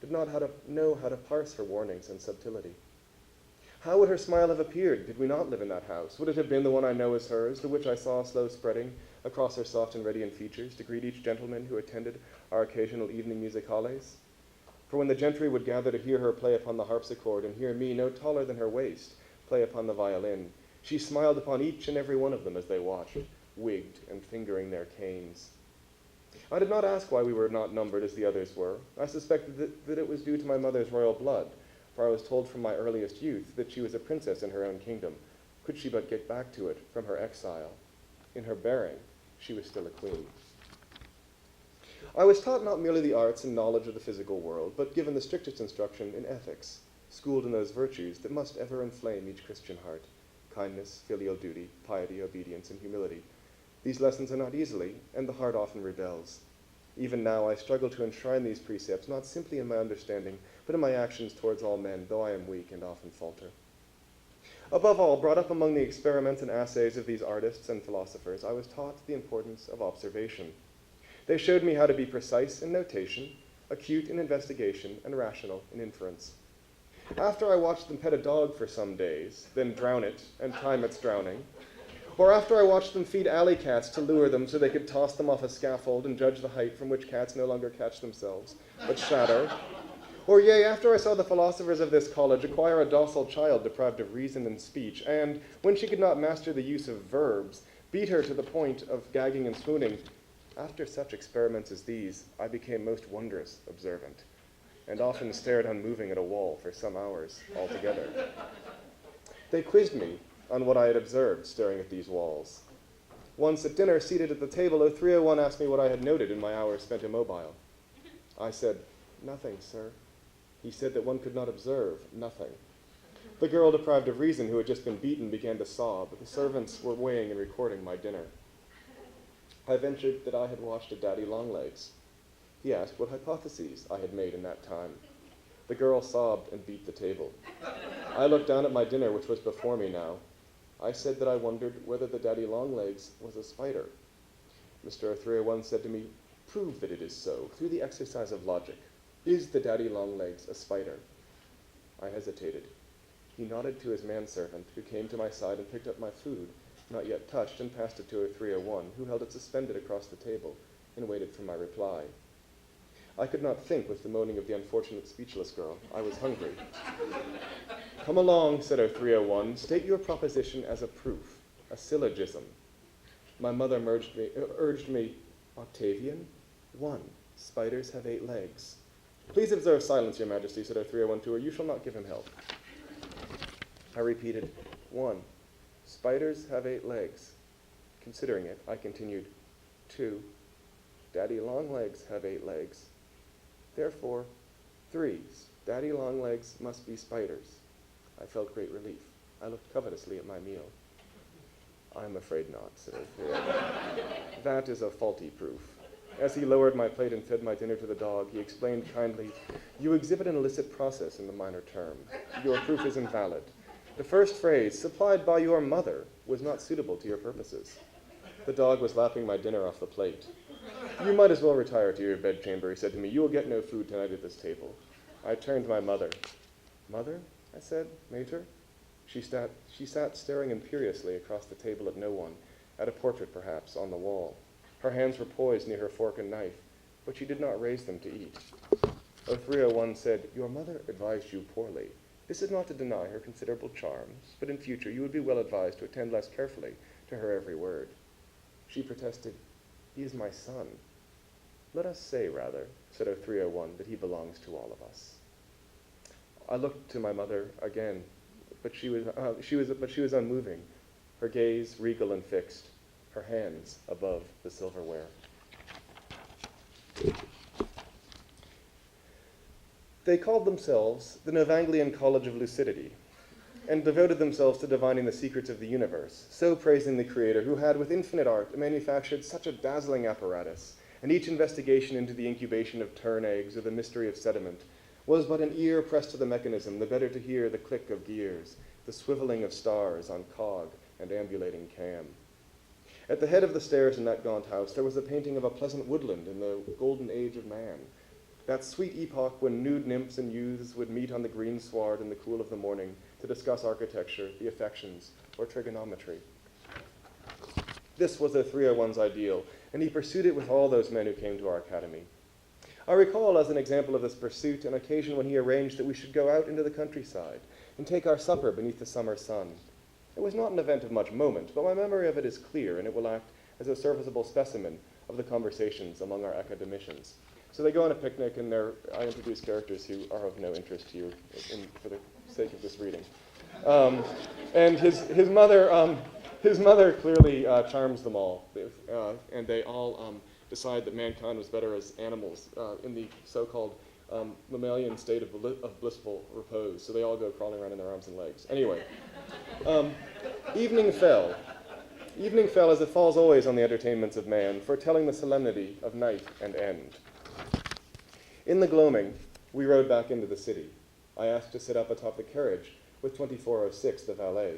did not know how to parse her warnings and subtlety. How would her smile have appeared did we not live in that house? Would it have been the one I know as hers, the which I saw slow spreading across her soft and radiant features to greet each gentleman who attended our occasional evening musicales? For when the gentry would gather to hear her play upon the harpsichord and hear me, no taller than her waist, play upon the violin, she smiled upon each and every one of them as they watched, wigged and fingering their canes. I did not ask why we were not numbered as the others were. I suspected that it was due to my mother's royal blood, for I was told from my earliest youth that she was a princess in her own kingdom, could she but get back to it from her exile. In her bearing, she was still a queen. I was taught not merely the arts and knowledge of the physical world, but given the strictest instruction in ethics, schooled in those virtues that must ever inflame each Christian heart: kindness, filial duty, piety, obedience, and humility. These lessons are not easily, and the heart often rebels. Even now I struggle to enshrine these precepts, not simply in my understanding, but in my actions towards all men, though I am weak and often falter. Above all, brought up among the experiments and assays of these artists and philosophers, I was taught the importance of observation. They showed me how to be precise in notation, acute in investigation, and rational in inference. After I watched them pet a dog for some days, then drown it and time its drowning, or after I watched them feed alley cats to lure them so they could toss them off a scaffold and judge the height from which cats no longer catch themselves, but shatter, or yea, after I saw the philosophers of this college acquire a docile child deprived of reason and speech, and, when she could not master the use of verbs, beat her to the point of gagging and swooning, after such experiments as these, I became most wondrous observant, and often stared unmoving at a wall for some hours altogether. They quizzed me on what I had observed staring at these walls. Once at dinner, seated at the table, 0301 asked me what I had noted in my hours spent immobile. I said, "Nothing, sir." He said that one could not observe nothing. The girl deprived of reason, who had just been beaten, began to sob, but the servants were weighing and recording my dinner. I ventured that I had watched a daddy longlegs. He asked what hypotheses I had made in that time. The girl sobbed and beat the table. I looked down at my dinner, which was before me now. I said that I wondered whether the daddy longlegs was a spider. Mr. 0301 said to me, "Prove that it is so, through the exercise of logic. Is the daddy longlegs a spider?" I hesitated. He nodded to his manservant, who came to my side and picked up my food, not yet touched, and passed it to 0301, who held it suspended across the table and waited for my reply. I could not think with the moaning of the unfortunate speechless girl. I was hungry. "Come along," said 0301, "state your proposition as a proof, a syllogism." My mother urged me, "Octavian, 1, spiders have 8 legs. "Please observe silence, Your Majesty," said 0301 to her. "You shall not give him help." I repeated, 1, spiders have 8 legs. Considering it, I continued, 2, daddy longlegs have 8 legs. Therefore, 3, daddy longlegs must be spiders. I felt great relief. I looked covetously at my meal. "I'm afraid not," said 0301. "That is a faulty proof." As he lowered my plate and fed my dinner to the dog, he explained kindly, "You exhibit an illicit process in the minor term. Your proof is invalid. The first phrase, supplied by your mother, was not suitable to your purposes." The dog was lapping my dinner off the plate. "You might as well retire to your bedchamber," he said to me. "You will get no food tonight at this table." I turned to my mother. "Mother?" I said. "Mater?" She sat staring imperiously across the table at no one, at a portrait perhaps on the wall. Her hands were poised near her fork and knife, but she did not raise them to eat. 0301 said, "Your mother advised you poorly. This is not to deny her considerable charms, but in future you would be well advised to attend less carefully to her every word." She protested, "He is my son." "Let us say, rather," said 0301, "that he belongs to all of us." I looked to my mother again, but she was unmoving, her gaze regal and fixed, her hands above the silverware. They called themselves the Novanglian College of Lucidity, and devoted themselves to divining the secrets of the universe, so praising the Creator, who had with infinite art manufactured such a dazzling apparatus, and each investigation into the incubation of tern eggs or the mystery of sediment was but an ear pressed to the mechanism, the better to hear the click of gears, the swiveling of stars on cog and ambulating cam. At the head of the stairs in that gaunt house, there was a painting of a pleasant woodland in the golden age of man, that sweet epoch when nude nymphs and youths would meet on the green sward in the cool of the morning to discuss architecture, the affections, or trigonometry. This was the 301's ideal, and he pursued it with all those men who came to our academy. I recall as an example of this pursuit an occasion when he arranged that we should go out into the countryside and take our supper beneath the summer sun. It was not an event of much moment, but my memory of it is clear, and it will act as a serviceable specimen of the conversations among our academicians. So they go on a picnic, and I introduce characters who are of no interest to you for the sake of this reading. And his mother clearly charms them all, and they all decide that mankind was better as animals in the so-called mammalian state of blissful repose. So they all go crawling around in their arms and legs. Anyway, evening fell. Evening fell as it falls always on the entertainments of man, foretelling the solemnity of night and end. In the gloaming, we rode back into the city. I asked to sit up atop the carriage with 2406, the valet.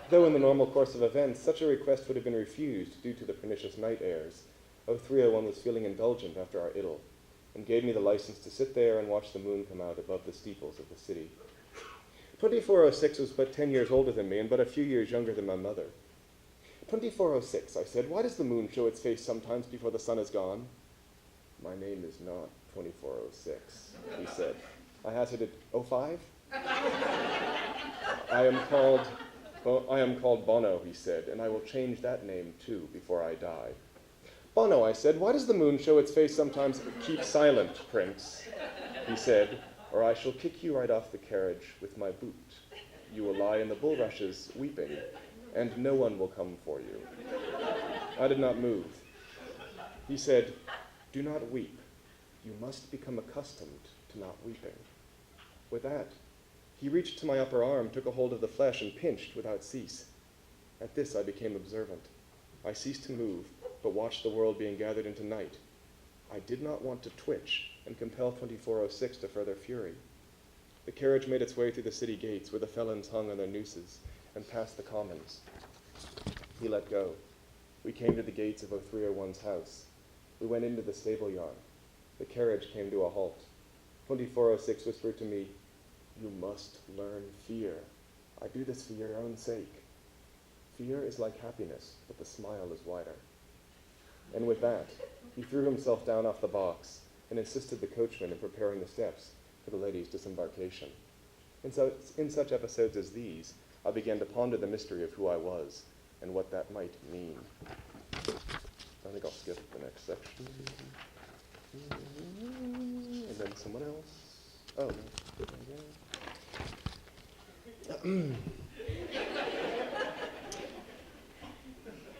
Though in the normal course of events, such a request would have been refused due to the pernicious night airs, 0301 was feeling indulgent after our idyll, and gave me the license to sit there and watch the moon come out above the steeples of the city. 2406 was but 10 years older than me and but a few years younger than my mother. 2406, I said, why does the moon show its face sometimes before the sun is gone? My name is not 2406, he said. I hazarded, 05? I am called Bono, he said, and I will change that name too before I die. Bono, I said, why does the moon show its face sometimes? Keep silent, Prince, he said, or I shall kick you right off the carriage with my boot. You will lie in the bulrushes weeping, and no one will come for you. I did not move. He said, do not weep. You must become accustomed to not weeping. With that, he reached to my upper arm, took a hold of the flesh, and pinched without cease. At this, I became observant. I ceased to move, but watched the world being gathered into night. I did not want to twitch and compel 2406 to further fury. The carriage made its way through the city gates where the felons hung on their nooses and past the commons. He let go. We came to the gates of 0301's house. We went into the stable yard. The carriage came to a halt. 2406 whispered to me, you must learn fear. I do this for your own sake. Fear is like happiness, but the smile is wider. And with that, he threw himself down off the box and assisted the coachman in preparing the steps for the ladies' disembarkation. In such episodes as these, I began to ponder the mystery of who I was and what that might mean. I think I'll skip the next section. And then someone else. Oh, no.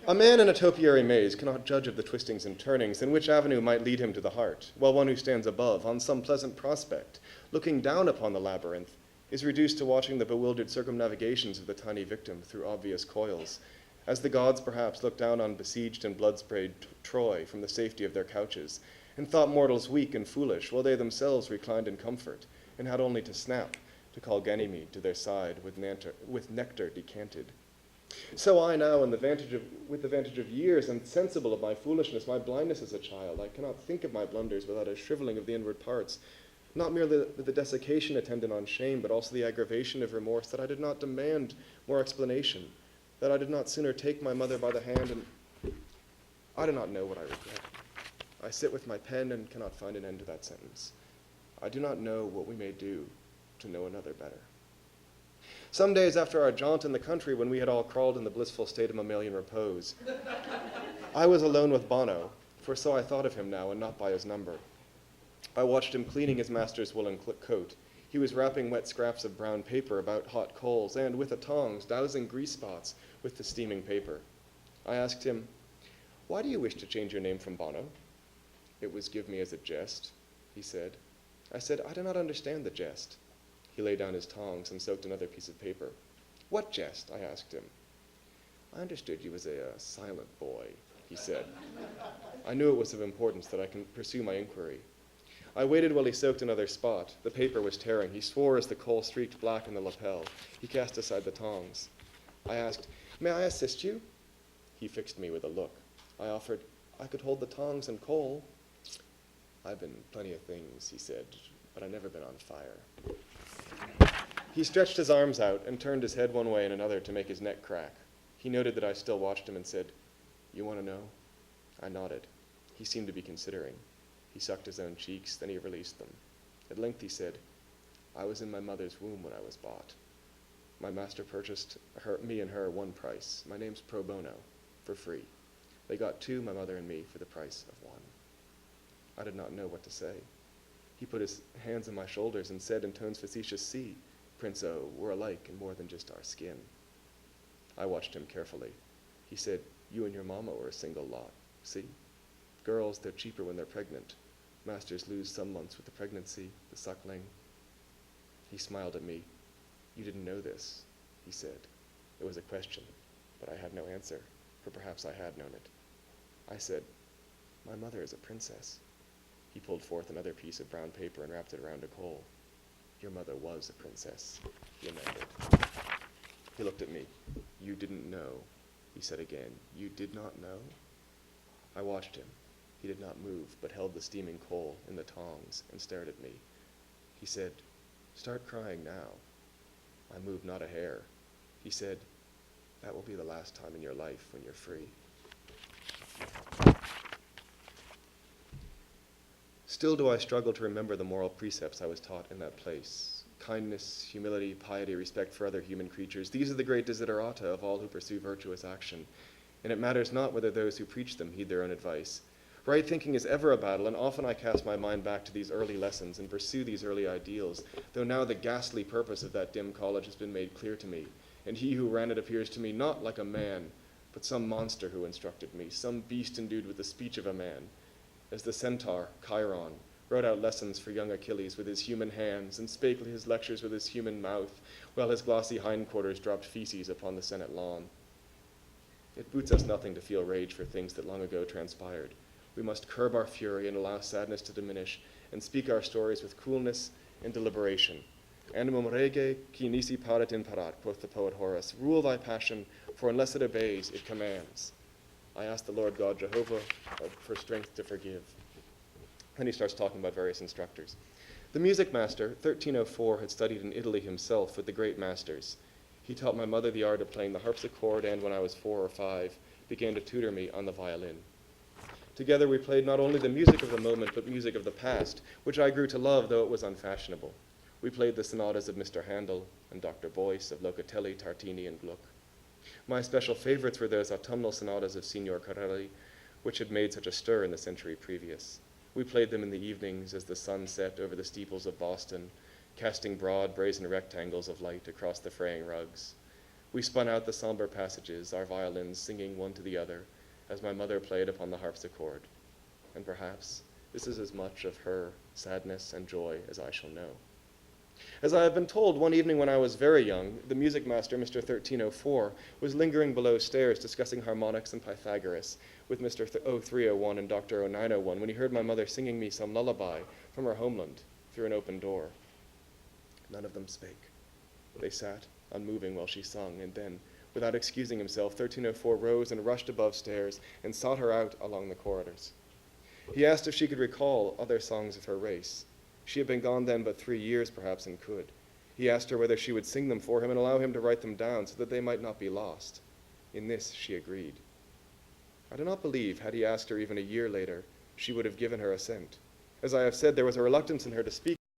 A man in a topiary maze cannot judge of the twistings and turnings in which avenue might lead him to the heart, while one who stands above, on some pleasant prospect, looking down upon the labyrinth, is reduced to watching the bewildered circumnavigations of the tiny victim through obvious coils, as the gods perhaps looked down on besieged and blood-sprayed Troy from the safety of their couches, and thought mortals weak and foolish, while they themselves reclined in comfort, and had only to snap to call Ganymede to their side with nectar decanted. So I now, with the vantage of years, am sensible of my foolishness, my blindness as a child. I cannot think of my blunders without a shriveling of the inward parts, not merely the desiccation attendant on shame, but also the aggravation of remorse that I did not demand more explanation, that I did not sooner take my mother by the hand, and I do not know what I regret. I sit with my pen and cannot find an end to that sentence. I do not know what we may do to know another better. Some days after our jaunt in the country, when we had all crawled in the blissful state of mammalian repose, I was alone with Bono, for so I thought of him now, and not by his number. I watched him cleaning his master's woolen coat. He was wrapping wet scraps of brown paper about hot coals, and with the tongs, dousing grease spots with the steaming paper. I asked him, why do you wish to change your name from Bono? It was give me as a jest, he said. I said, I do not understand the jest. He laid down his tongs and soaked another piece of paper. What jest? I asked him. I understood you as a silent boy, he said. I knew it was of importance that I can pursue my inquiry. I waited while he soaked another spot. The paper was tearing. He swore as the coal streaked black in the lapel. He cast aside the tongs. I asked, "May I assist you?" He fixed me with a look. I offered, "I could hold the tongs and coal." "I've been plenty of things," he said, "but I've never been on fire." He stretched his arms out and turned his head one way and another to make his neck crack. He noted that I still watched him and said, "You want to know?" I nodded. He seemed to be considering. He sucked his own cheeks, then he released them. At length he said, "I was in my mother's womb when I was bought. My master purchased me and her one price. My name's pro bono, for free. They got two, my mother and me, for the price of one." I did not know what to say. He put his hands on my shoulders and said in tones facetious, "See, Prince O, we're alike in more than just our skin." I watched him carefully. He said, "You and your mama were a single lot. See? Girls, they're cheaper when they're pregnant. Masters lose some months with the pregnancy, the suckling." He smiled at me. "You didn't know this," he said. It was a question, but I had no answer, for perhaps I had known it. I said, "My mother is a princess." He pulled forth another piece of brown paper and wrapped it around a coal. "Your mother was a princess," he amended. He looked at me. "You didn't know," he said again. "You did not know?" I watched him. He did not move, but held the steaming coal in the tongs and stared at me. He said, "Start crying now." I moved not a hair. He said, "That will be the last time in your life when you're free." Still do I struggle to remember the moral precepts I was taught in that place. Kindness, humility, piety, respect for other human creatures. These are the great desiderata of all who pursue virtuous action. And it matters not whether those who preach them heed their own advice. Right thinking is ever a battle, and often I cast my mind back to these early lessons and pursue these early ideals, though now the ghastly purpose of that dim college has been made clear to me, and he who ran it appears to me not like a man, but some monster who instructed me, some beast endued with the speech of a man, as the centaur, Chiron, wrote out lessons for young Achilles with his human hands, and spake his lectures with his human mouth, while his glossy hindquarters dropped feces upon the Senate lawn. It boots us nothing to feel rage for things that long ago transpired. We must curb our fury and allow sadness to diminish, and speak our stories with coolness and deliberation. Animum rege, qui nisi parat in parat, quoth the poet Horace. Rule thy passion, for unless it obeys, it commands. I ask the Lord God Jehovah for strength to forgive. Then he starts talking about various instructors. The music master, 1304, had studied in Italy himself with the great masters. He taught my mother the art of playing the harpsichord, and when I was 4 or 5, began to tutor me on the violin. Together we played not only the music of the moment, but music of the past, which I grew to love, though it was unfashionable. We played the sonatas of Mr. Handel and Dr. Boyce, of Locatelli, Tartini, and Gluck. My special favorites were those autumnal sonatas of Signor Corelli, which had made such a stir in the century previous. We played them in the evenings as the sun set over the steeples of Boston, casting broad, brazen rectangles of light across the fraying rugs. We spun out the somber passages, our violins singing one to the other, as my mother played upon the harpsichord. And perhaps this is as much of her sadness and joy as I shall know. As I have been told, one evening when I was very young, the music master, Mr. 1304, was lingering below stairs discussing harmonics and Pythagoras with Mr. 0301 and Dr. 0901 when he heard my mother singing me some lullaby from her homeland through an open door. None of them spake. They sat, unmoving, while she sung, and then, without excusing himself, 1304 rose and rushed above stairs and sought her out along the corridors. He asked if she could recall other songs of her race. She had been gone then but 3 years, perhaps, and could. He asked her whether she would sing them for him and allow him to write them down so that they might not be lost. In this she agreed. I do not believe, had he asked her even a year later, she would have given her assent. As I have said, there was a reluctance in her to speak